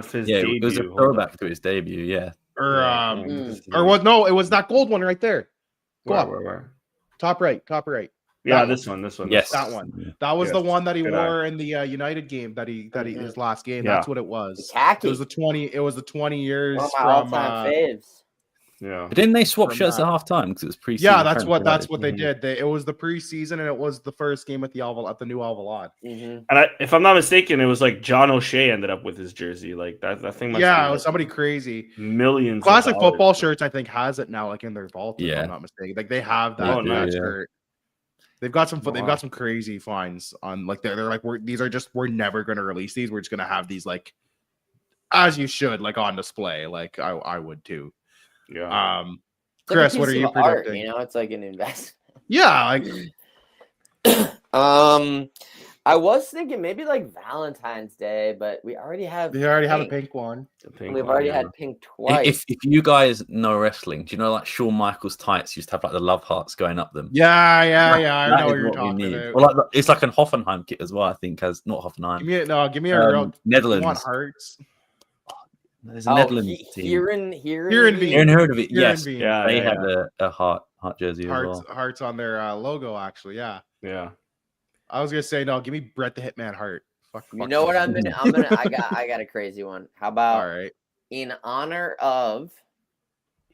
his Yeah, debut. it was a Hold on. throwback to his debut. Yeah. Or Yeah, or what? No, it was that gold one right there. Go up. Where? Top right. Yeah, That this one. Yes. That one. Yeah. That was Yes, the one that he good wore in the United game that he his last game. Yeah. That's what it The was. khaki. It was the 20. It was the 20 years One of my from. all-time faves. Yeah. But didn't they swap From shirts that. at halftime because it was pre-season? Yeah, that's what they Mhm. did. It was the preseason and it was the first game at the the new Alvalade. Mhm. And if I'm not mistaken, it was like John O'Shea ended up with his jersey. Like that thing. Must Yeah, be it was somebody crazy. millions. of Classic dollars. football shirts, I think, has it now, like in their vault. If Yeah. I'm not mistaken. Like they have that, Oh, that nice. shirt. They've got some. They've Wow. got some crazy finds on. Like they're like we're never going to release these. We're just going to have these like, as you should, like on display. Like I would too. Yeah. It's like a Chris, what piece are you of art, predicting? you know, it's like an investment. Yeah, like I was thinking maybe like Valentine's Day, but we already have. they already have a pink one. The And pink we've one, already yeah. had pink twice. If you guys know wrestling, do you know like Shawn Michaels tights used to have like the love hearts going up them? Yeah. I That know is what you're we talking need. about. Well, like it's like an Hoffenheim kit as well. I think has not Hoffenheim. Give me a real. You want Netherlands. hearts? There's a Netherlands team. here in Veen. Heard of it? Here in Yes, Veen. Yeah, they yeah, had a heart jersey as well. Hearts on their logo. Actually, yeah. Yeah. I was gonna say no. Give me Brett the Hitman Hart. You know what I'm gonna? I got a crazy one. How about All right. in honor of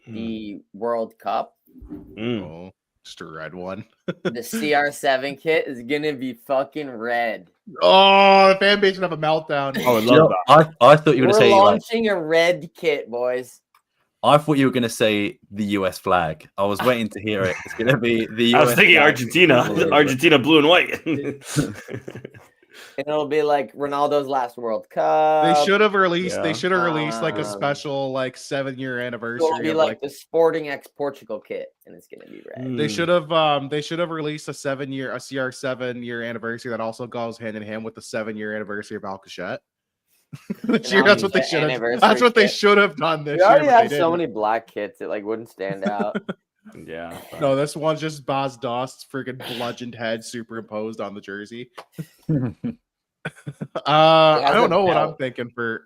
the World Cup, Mm. Oh, just a red one. the CR7 kit is gonna be fucking red. Oh, the fan base would have a meltdown. I would You know, love that. I thought you were We're going to say like, launching a red kit, boys. I thought you were going to say the US flag. I was waiting to hear it. It's going to be the US I was thinking flag. Argentina. Argentina blue and white. And it'll be like Ronaldo's last World Cup. They should have released. yeah. They should have released like a Um, special like 7-year anniversary. It'll be of, like the Sporting X Portugal kit, and it's gonna be red. They should have released a CR 7-year anniversary that also goes hand in hand with the 7-year anniversary of Alcachette. This year, that's what they should have. Anniversary That's what they kit. should have done this We already year. but have they so didn't. many black kits; it like wouldn't stand out. Yeah. No, this one's just Baz Dost's freaking bludgeoned head superimposed on the jersey. I has a don't know what I'm belt. thinking for.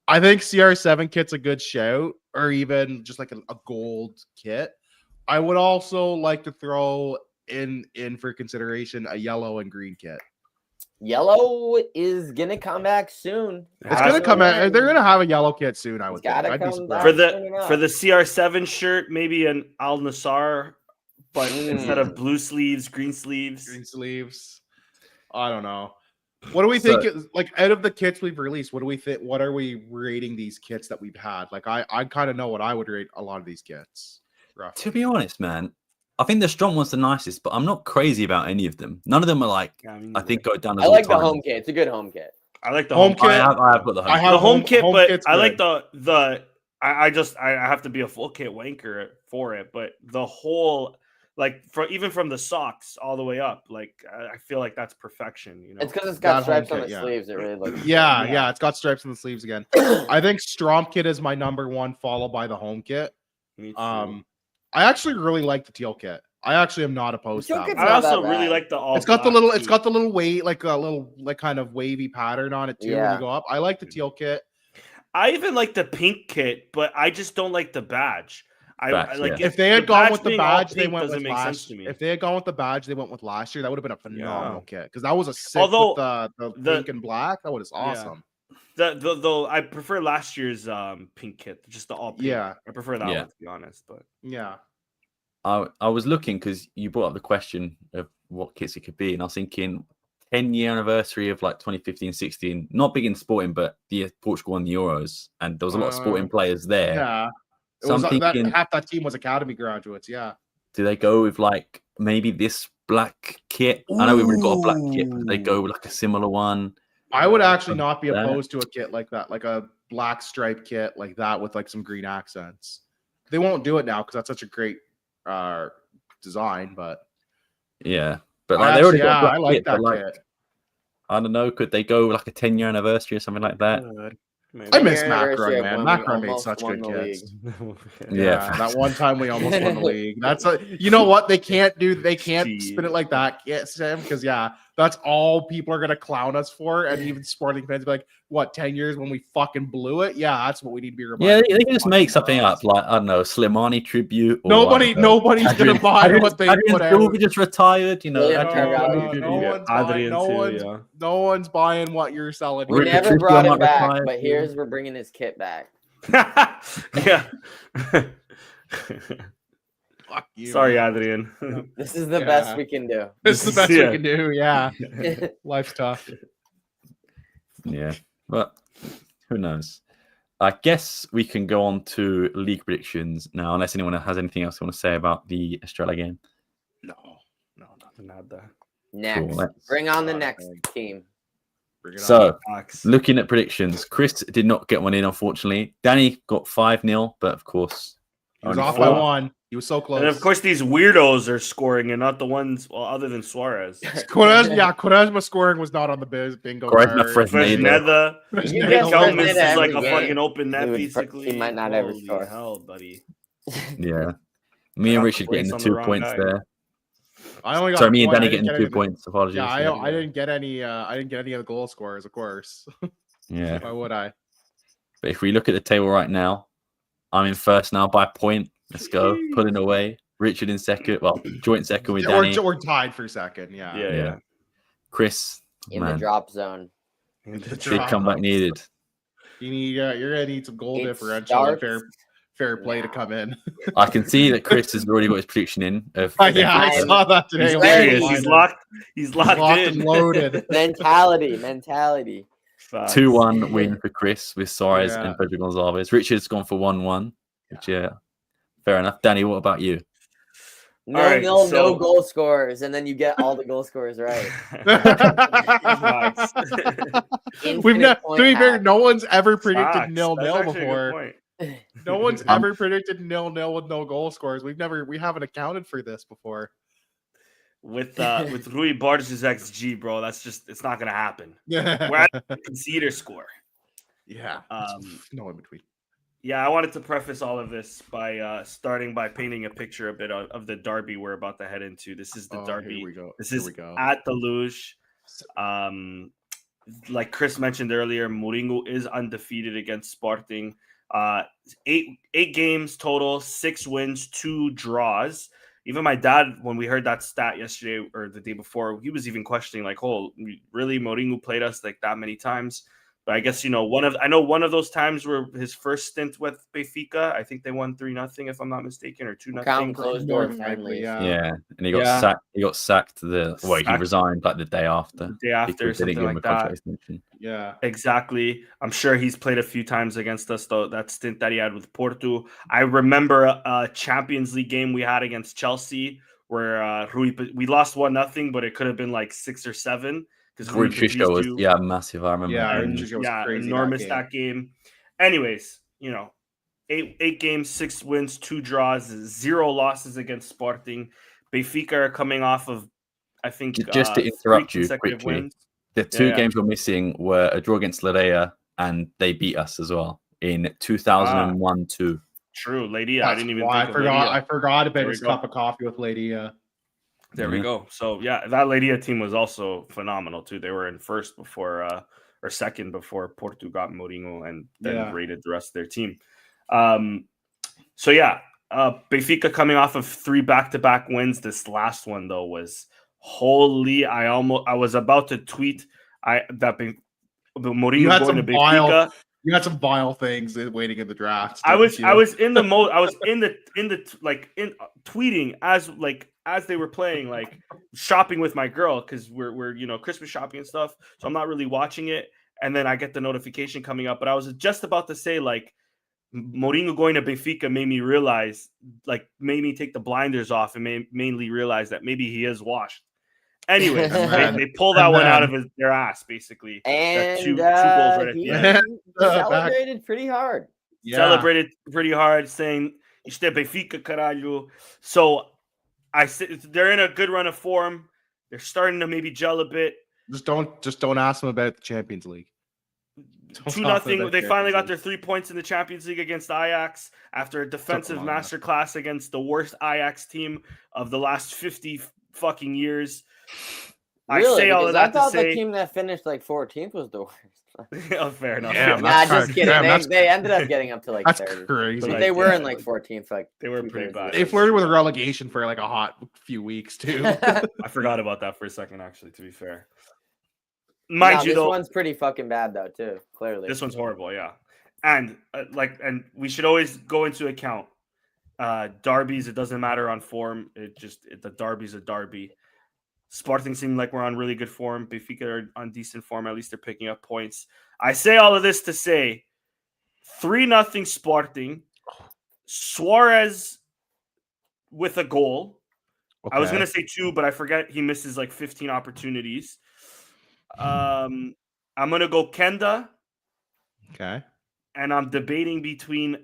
I think CR7 kit's a good shout, or even just like a gold kit. I would also like to throw in for consideration a yellow and green kit. Yellow is gonna come back soon. It's gonna come out. They're gonna have a yellow kit soon. I would think. gotta I'd be come back. surprised. For the CR7 shirt, maybe an Al Nassr, but instead of blue sleeves, green sleeves. Green sleeves. I don't know. What do we So- think? Like out of the kits we've released, what do we think? What are we rating these kits that we've had? Like I kind of know what I would rate a lot of these kits. Roughly. To be honest, man, I think the strong one's the nicest, but I'm not crazy about any of them. None of them are like Yeah, I think go down as I like the all-time. home kit. It's a good home kit. I like the Home home kit. kit. I have got the home. I have The home kit, home but kit's I like good. I have to be a full kit wanker for it. But the whole even from the socks all the way up, like I feel like that's perfection. You know, It's because it's That got stripes home on the kit, yeah. sleeves. It really looks. Yeah, it's got stripes on the sleeves again. I think Strom kit is my number one, followed by the home kit. Me too. I actually really like the teal kit. I actually am not opposed to Teal that. kit's one. I not also that really bad. like the all. It's got the black, little, too. it's got the little weight, like a little, like kind of wavy pattern on it too. When Yeah. you go up, I like the teal kit. I even like the pink kit, but I just don't like the badge. I Facts, like yeah. If they had gone with the being all badge, they pink went doesn't with make sense last. to me. If they had gone with the badge, they went with last year. That would have been a phenomenal Yeah. kit because that was a sick Although with the pink and black. That was awesome. Though I prefer last year's pink kit, just the all pink. Yeah. I prefer that Yeah. one to be honest. But Yeah. I was looking because you brought up the question of what kits it could be, and I was thinking 10-year anniversary of like 2015-16, not big in sporting, but the Portugal won the Euros, and there was a lot of sporting players there. Yeah. It So was I'm that thinking, half that team was academy graduates. Yeah. do they go with like maybe this black kit? I know we've already got a black kit, but do they go with like a similar one? I would actually not be that. opposed to a kit like that, like a black stripe kit like that with like some green accents. They won't do it now because that's such a great design, but Yeah, but like they already got a black I like kit, that but, like, kit. I don't know, could they go like a 10-year anniversary or something like that? I miss Anniversary Macron, of man. when we Macron made almost such won good the kits. Yeah. That one time we almost won the league. That's you know what they can't spin it like that, Sam, because that's all people are gonna clown us for, and even sporting fans be like, "What 10 years when we fucking blew it?" Yeah, that's what we need to be Yeah, reminded. they can just make something up, like I don't know, Slimani tribute. Or, Nobody's gonna buy what they put out. Just retired, you know. Yeah, No one's buying what you're selling. We Ricky never Trippier brought him might back, retire but too. we're bringing his kit back. Yeah. Fuck you. Sorry, man. Adrian. This is the best we can do. This is the best Yeah. we can do. Yeah, life's tough. Yeah, but who knows? I guess we can go on to league predictions now, unless anyone has anything else they want to say about the Estrela game. No, Nada. Next, Cool, let's- bring on the next team. bring it on. So, Facts. looking at predictions, Chris did not get one in, unfortunately. Danny got 5-0, but of course, He was only off by 4. one. He was so close. And of course, these weirdos are scoring, and not the ones other than Suarez. Quaresma scoring was not on the bingo Quaresma card. Fresneda. Fresneda. You Fresneda get Mikel Fresneda misses every like a game. fucking open net, He basically. might not ever Holy score. hell, buddy. Yeah. Me and Got Richard the getting brace the on the 2 wrong points guy. there. I only got Sorry, me and one. Danny I didn't getting get 2 any- points. Apologies. Yeah, I didn't get any. I didn't get any of the goal scorers, of course. Yeah. Why would I? But if we look at the table right now, I'm in first now by a point. Let's go. Pulling away. Richard in second. Well, joint second with Danny. We're tied for second. Yeah. Yeah. Chris, In the man, drop zone. big comeback needed. You need. You're gonna need some goal It differential and starts fair play to now. come in. I can see that Chris has already got his prediction in. Of Yeah, I I'm- saw that today. He's on serious. the He's line. locked. He's locked and in. loaded. Mentality. Facts. 2-1 win for Chris with Suarez Yeah. and Pedro Gonzalez. Richard's gone for 1-1. Which, fair enough. Danny, what about you? No, All right, no so- goal scorers, and then you get all the goal scorers right. Facts. We've Infinite to be fair, hack. no one's ever predicted Facts. That's 0-0 actually a good before. point. No one's Um, ever predicted 0-0 with no goal scores. We haven't accounted for this before. With Rui Borges' XG, bro, it's not gonna happen. Yeah. We're at the conceder score. Yeah. No in between. Yeah, I wanted to preface all of this by starting by painting a picture a bit of the derby we're about to head into. This is the derby. Here we go. This Here is we go. at the Luge. Like Chris mentioned earlier, Mourinho is undefeated against Sporting. 8 games total, 6 wins, 2 draws. Even my dad, when we heard that stat yesterday or the day before, he was even questioning, like, "Oh, really? Mourinho played us like that many times?" But I guess one of those times were his first stint with Benfica. I think they won 3-0, if I'm not mistaken, or 2-0. Count closed door More friendly. Yeah, and he got Yeah. sacked. He got sacked. He Sacked. resigned like the day after. The day after, because they something didn't give him like a that. contract extension. Yeah. Exactly. I'm sure he's played a few times against us, though. That stint that he had with Porto. I remember a Champions League game we had against Chelsea where we lost 1-0, but it could have been like 6 or 7 because Rui Patricio was massive. I remember. Yeah, that. Rui Patricio was crazy enormous that game. Anyways, 8 games, 6 wins, 2 draws, 0 losses against Sporting. Benfica are coming off of, I think, Just to 3 interrupt you consecutive quickly, wins. the 2 Yeah. games we're missing were a draw against Larea, and they beat us as well in 2001-2. True, Lady. I didn't even I think of forgot. Lady. I forgot about There we his go. cup of coffee with Lady. There we go. So yeah, that Lady team was also phenomenal too. They were in first before or second before Porto got Mourinho and then rated the rest of their team. So yeah, Benfica coming off of 3 back-to-back wins. This last one though was holy. I was about to tweet Mourinho going to Benfica. You had some vile things waiting in the draft. I was in the mode. I was in tweeting as they were playing, like shopping with my girl because we're Christmas shopping and stuff. So I'm not really watching it. And then I get the notification coming up. But I was just about to say like Mourinho going to Benfica made me take the blinders off and mainly realize that maybe he is washed. Anyways, they pulled that one out of their ass, basically. And two goals right at the end. Celebrated pretty hard. Yeah. Celebrated pretty hard, saying, "Isto é Benfica, caralho." So they're in a good run of form. They're starting to maybe gel a bit. Just don't ask them about the Champions League. 2-0. They finally got their 3 points in the Champions League against Ajax after a defensive masterclass against the worst Ajax team of the last 50 fucking years. Really? I say all of that I thought to say the team that finished like 14th was the worst. Oh, fair enough. Yeah, just kidding. They ended up getting up to like that's 30. crazy. But they were in like 14th. Like they were pretty bad. They flirted with relegation for like a hot few weeks too. I forgot about that for a second, actually. To be fair, mind you, this one's pretty fucking bad though too. Clearly, this one's horrible. Yeah, and we should always go into account derbies. It doesn't matter on form. The derby's a derby. Sporting seem like we're on really good form. Benfica are on decent form. At least they're picking up points. I say all of this to say 3-0 Sporting. Suarez with a goal. Okay. I was going to say 2, but I forget he misses like 15 opportunities. I'm going to go Kenda. Okay. And I'm debating between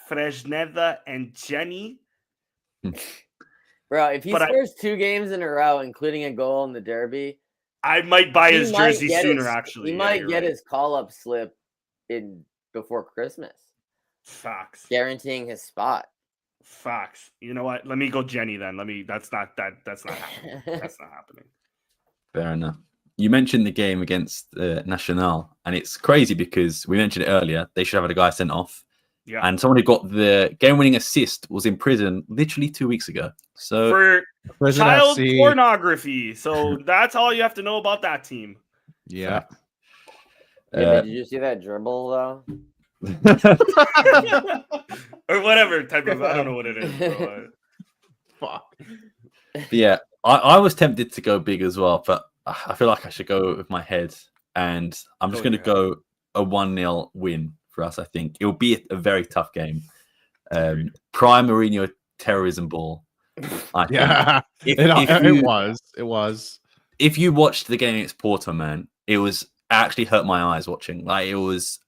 Fresneda and Jenny. Bro, if he scores 2 games in a row, including a goal in the derby, I might buy his jersey sooner, actually. He might get his call-up slip in before Christmas. Facts. Guaranteeing his spot. Facts. You know what? Let me go Jenny then. That's not happening. That's not happening. Fair enough. You mentioned the game against Nacional, and it's crazy because we mentioned it earlier. They should have had a guy sent off. Yeah. And someone who got the game-winning assist was in prison literally 2 weeks ago. So for child pornography. So that's all you have to know about that team. Yeah. Did you see that dribble though? Or whatever type of, I don't know what it is. Bro. Fuck. Yeah, I was tempted to go big as well, but I feel like I should go with my head, and I'm just going to go a 1-0 win for us. I think it'll be a very tough game. Prime Mourinho terrorism ball. It was. If you watched the game against Porto, man, it was actually hurt my eyes watching. Like it was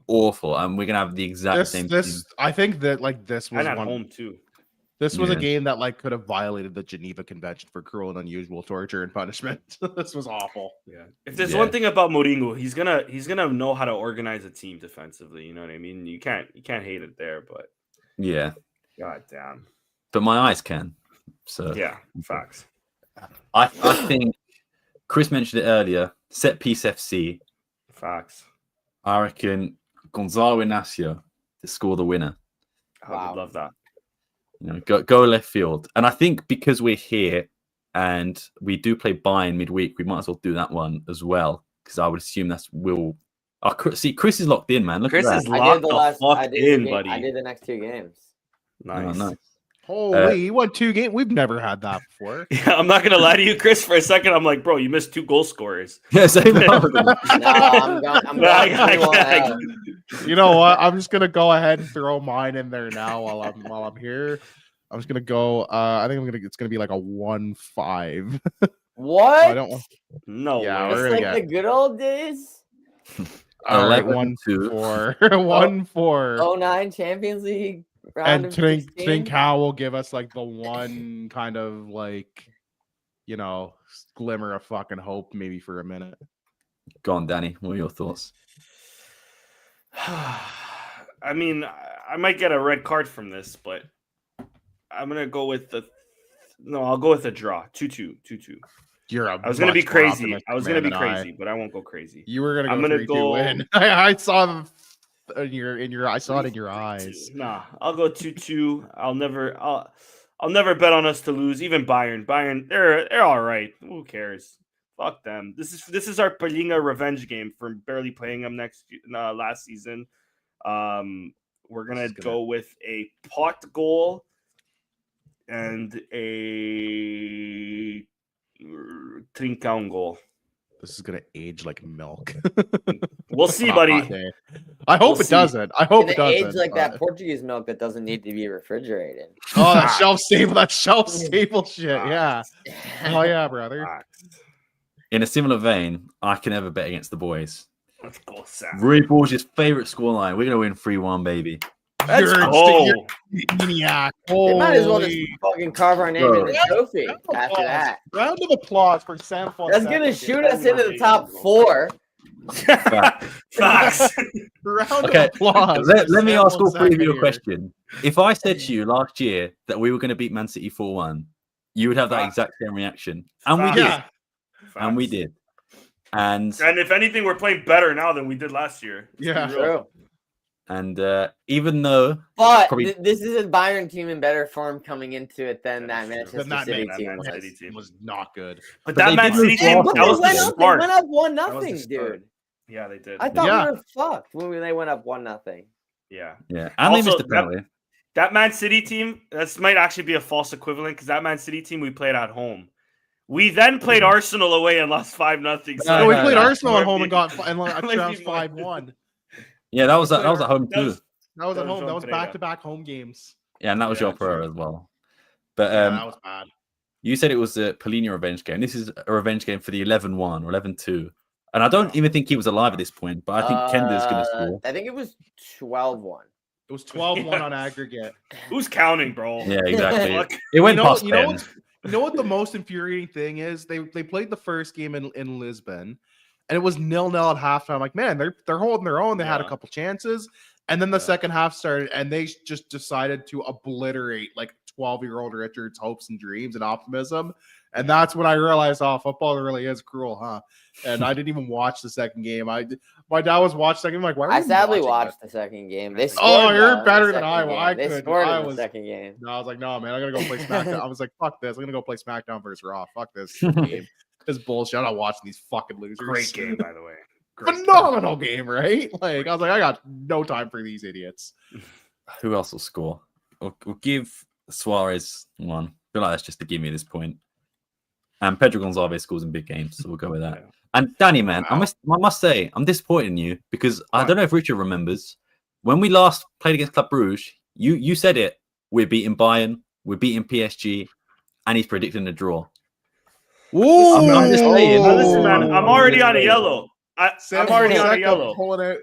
awful, and we're gonna have the exact same. I think that this was at home too. This was a game that could have violated the Geneva Convention for cruel and unusual torture and punishment. This was awful. Yeah. If there's one thing about Mourinho, he's gonna know how to organize a team defensively. You know what I mean? You can't hate it there, but yeah. God damn. But my eyes can. So yeah, facts. I think Chris mentioned it earlier. Set piece FC. Facts. I reckon Gonzalo Inacio to score the winner. I would love that. Go left field. And I think because we're here and we do play Bayern midweek, we might as well do that one as well. Because I would assume Chris is locked in, man. Look Chris at that. is locked the fuck in, buddy. I did the next 2 games. Nice. Oh, nice. Holy, he won 2 games. We've never had that before. Yeah, I'm not gonna lie to you, Chris. For a second, I'm like, bro, you missed 2 goal scorers. Yeah, same. I'm going. You know what? I'm just gonna go ahead and throw mine in there now while I'm here. I'm just gonna go. I think it's gonna be like a 1-5. What? I don't. No. Yeah, it's like the good old days. All right, 1-4. 1-4. 09 Champions League. And think how will give us the one kind of glimmer of fucking hope maybe for a minute. Go on, Danny. What are your thoughts? I mean, I might get a red card from this, but I'm gonna go with I'll go with a draw. 2-2. 2-2. I I was gonna be crazy. I was gonna be crazy, but I won't go crazy. You were gonna I'm go gonna 3-2 win. I saw them I saw it in your eyes. Nah, I'll go 2-2. I'll never bet on us to lose. Even Bayern, they're all right. Who cares? Fuck them. This is our Palinga revenge game for barely playing them last season. We're gonna go with a pot goal and a trincão goal. This is gonna age like milk. We'll see, buddy. I hope it doesn't. I hope it doesn't. Age like that Portuguese milk that doesn't need to be refrigerated. Oh, that shelf stable shit. Yeah. Oh yeah, brother. In a similar vein, I can never bet against the boys. Let's go, Sam. Rui Borges' favorite scoreline. We're gonna win 3-1, baby. Let's go. Maniac. They might as well just fucking carve our name in the trophy after that. Round of applause for Sam. That's gonna shoot us into the top 4. Facts. Round of applause. Let me ask all three of you a question. If I said to you last year that we were going to beat Man City 4-1, you would have that exact same reaction. And we did. And we did. And if anything, we're playing better now than we did last year. True. And even though, but this is a Bayern team in better form coming into it than that Manchester City team was not good. But that Man City team, that was smart. They went up 1-0, dude. Yeah, they did. I thought we were fucked when they went up 1-0. Yeah. And also, they missed the penalty. That Man City team, this might actually be a false equivalent because that Man City team we played at home. We then played Arsenal away and lost 5-0. So we played Arsenal at home and got 5-1. Yeah, that was at home too. That was at home. That was back-to-back home games. Yeah, and that was your pro as well. But that was bad. You said it was a Palinha revenge game. This is a revenge game for the 11-1 or 11-2. And I don't even think he was alive at this point, but I think Kender's going to score. I think it was 12-1. It was 12-1 on aggregate. Who's counting, bro? Yeah, exactly. It went past 10. You know what the most infuriating thing is? They played the first game in Lisbon, and it was 0-0 at halftime. I'm like, man, they're holding their own. They had a couple chances, and then the second half started, and they just decided to obliterate like 12-year-old Richard's hopes and dreams and optimism. And that's when I realized, football really is cruel, huh? And I didn't even watch the second game. My dad was watching the second game. I'm like, why? I sadly watched the second game. They you're better than I was. They scored in the second game. No, I was like, no, man, I'm gonna go play SmackDown. I was like, fuck this. I'm gonna go play SmackDown versus Raw. Fuck this game. This bullshit. I'm not watching these fucking losers. Great game, by the way. Phenomenal game, right? Like, I was like, I got no time for these idiots. Who else will score? We'll give Suarez one. I feel like that's just to give me this point. And Pedro Gonçalves scores in big games, so we'll go with that. Yeah. And Danny, man, I must say, I'm disappointed in you because I don't know if Richard remembers when we last played against Club Brugge. You said it. We're beating Bayern, we're beating PSG, and he's predicting a draw. Ooh, I'm just saying. Listen, man, I'm already on a yellow. I'm already on a yellow.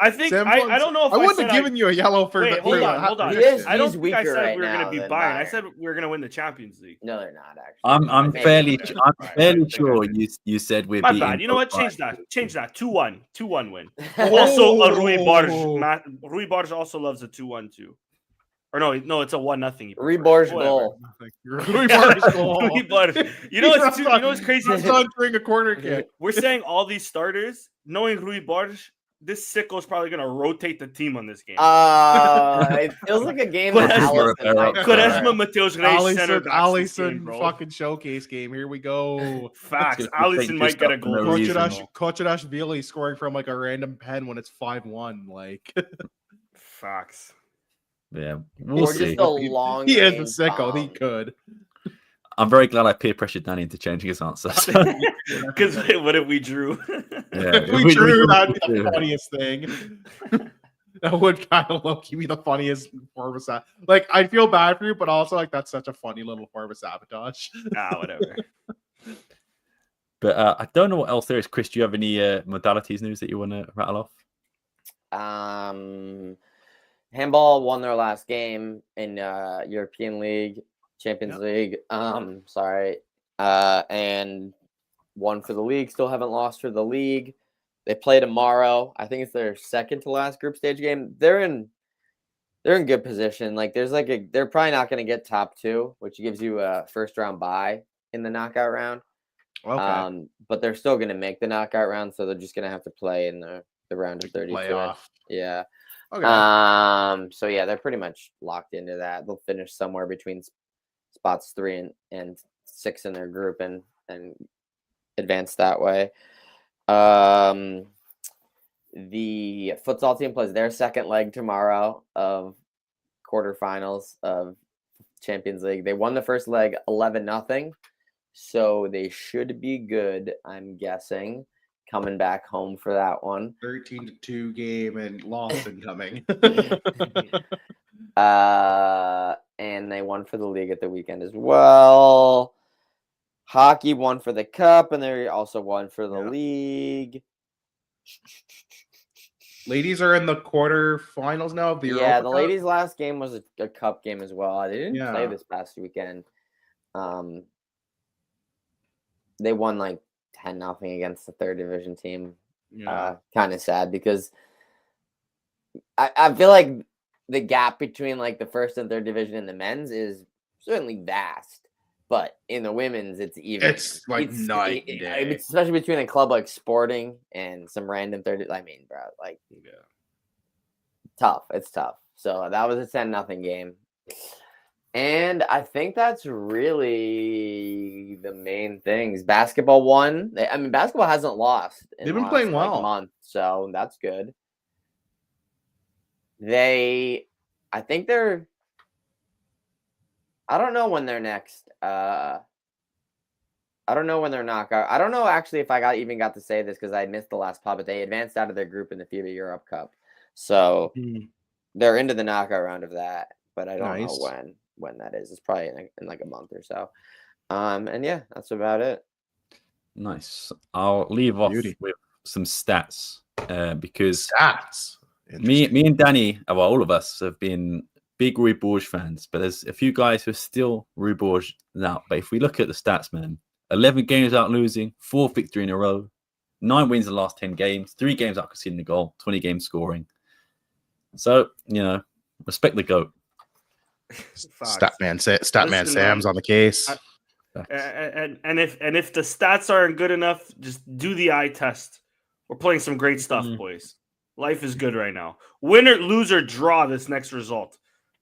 I think I don't know if I wouldn't have given you a yellow for. Wait, hold on. I don't think I said we were going to be Bayern. I said we were going to win the Champions League. No, they're not actually. I'm fairly sure you said we're. My bad. You know what? Change that. 2-1 win. Also, a Rui Borges. Rui Borges also loves a 2-1 too. Or no, it's a 1-0. Rui Borges goal. Rui Borges goal. Rui Borges. You know what's crazy? During a corner kick. We're saying all these starters, knowing Rui Borges, this sicko is probably going to rotate the team on this game. It feels like a game of Quaresma, Mateus Reis, center Alisson fucking showcase game. Here we go. Facts. Alisson might get a goal. Kochadashvili scoring from like a random pen when it's 5-1. Like facts. Yeah, we'll see. Just a long he is a sicko. He could. I'm very glad I peer pressured Danny into changing his answer. Because what if we drew? Yeah, if we drew, that'd be the funniest thing. That would kind of low-key be the funniest form of sabotage. Like, I feel bad for you, but also like that's such a funny little form of sabotage. Whatever. But I don't know what else there is. Chris, do you have any modalities news that you want to rattle off? Handball won their last game in European League, Champions League. And won for the league. Still haven't lost for the league. They play tomorrow. I think it's their second to last group stage game. They're in they're in good position. Like they're probably not going to get top 2, which gives you a first round bye in the knockout round. Okay. But they're still going to make the knockout round, so they're just going to have to play in the round of 32. Playoff. Yeah. Okay. So yeah, they're pretty much locked into that. They'll finish somewhere between spots 3 and 6 in their group and advance that way. The futsal team plays their second leg tomorrow of quarterfinals of Champions League. They won the first leg 11-0, so they should be good, I'm guessing, coming back home for that one. 13-2 game and Lawson coming. And they won for the league at the weekend as well. Hockey won for the cup, and they also won for the league. Ladies are in the quarterfinals now of the Europa The Cup? ladies' last game was a cup game as well. They didn't play Yeah. this past weekend. They won like 10-0 against the third division team. Yeah. Kind of sad because I feel like the gap between like the first and third division in the men's is certainly vast, but in the women's it's even. It's like night and day. Especially between a club like Sporting and some random third. I mean, bro, like tough. It's tough. So that was a 10-0 game. And I think that's really the main things. Basketball won. Basketball hasn't lost. They've been playing well. Month, so that's good. I think they're. I don't know when they're next. I don't know when they're knockout. I don't know actually if I even got to say this because I missed the last pod, but they advanced out of their group in the FIBA Europe Cup, so they're into the knockout round of that. But I don't know when that is. It's probably in like a month or so. And yeah, that's about it. Nice. I'll leave off with some stats because me and Danny, well, all of us have been big Rouge Bourges fans, but there's a few guys who are still Rouge Bourges now. But if we look at the stats, man, 11 games without losing, 4 victories in a row, 9 wins in the last 10 games, 3 games without conceding a goal, 20 games scoring. So, respect the GOAT. Statman Sam's on the case. And if the stats aren't good enough, just do the eye test. We're playing some great stuff, boys. Life is good right now. Win or lose or draw this next result.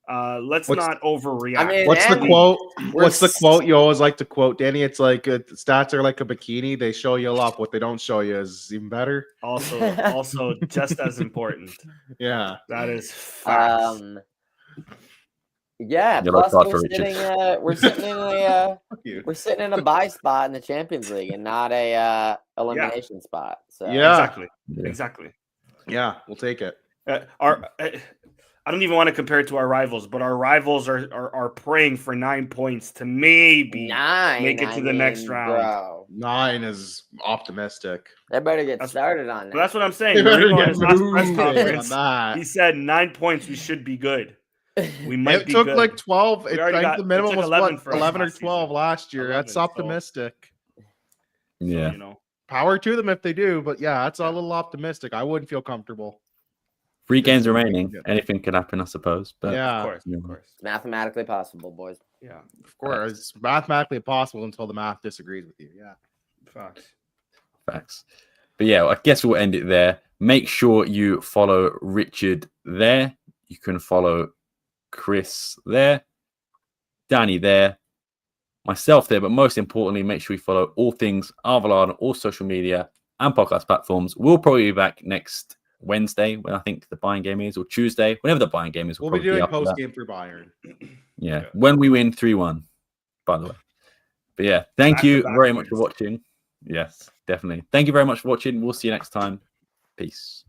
Let's not overreact. What's the quote? What's the quote you always like to quote, Danny? It's like stats are like a bikini. They show you a lot. What they don't show you is even better. Also just as important. Yeah. That is facts. Yeah, plus we're sitting in a bye spot in the Champions League and not a elimination spot. So Exactly. Yeah, we'll take it. I don't even want to compare it to our rivals, but our rivals are praying for 9 points to maybe make it to the next round. Bro. 9 is optimistic. They better get started on that. That's what I'm saying. On his last press conference, he said 9 points. We should be good. We might. It took like 12. I think the minimum was 11 or 12 last year. 11, that's optimistic. Yeah. So, power to them if they do, but yeah, that's a little optimistic. I wouldn't feel comfortable. 3 games remaining. Anything could happen, I suppose. But yeah, of course. It's mathematically possible, boys. Yeah, of course. It's mathematically possible until the math disagrees with you. Yeah. Facts. But yeah, I guess we'll end it there. Make sure you follow Richard there. You can follow Chris there, Danny there, myself there, but most importantly, make sure you follow all things Alvalade on all social media and podcast platforms. We'll probably be back next Wednesday when I think the buying game is, or Tuesday, whenever the buying game is. We'll be doing post game for Bayern. Yeah, when we win 3-1, by the way. But yeah, thank you very much for watching. Yes, definitely. Thank you very much for watching. We'll see you next time. Peace.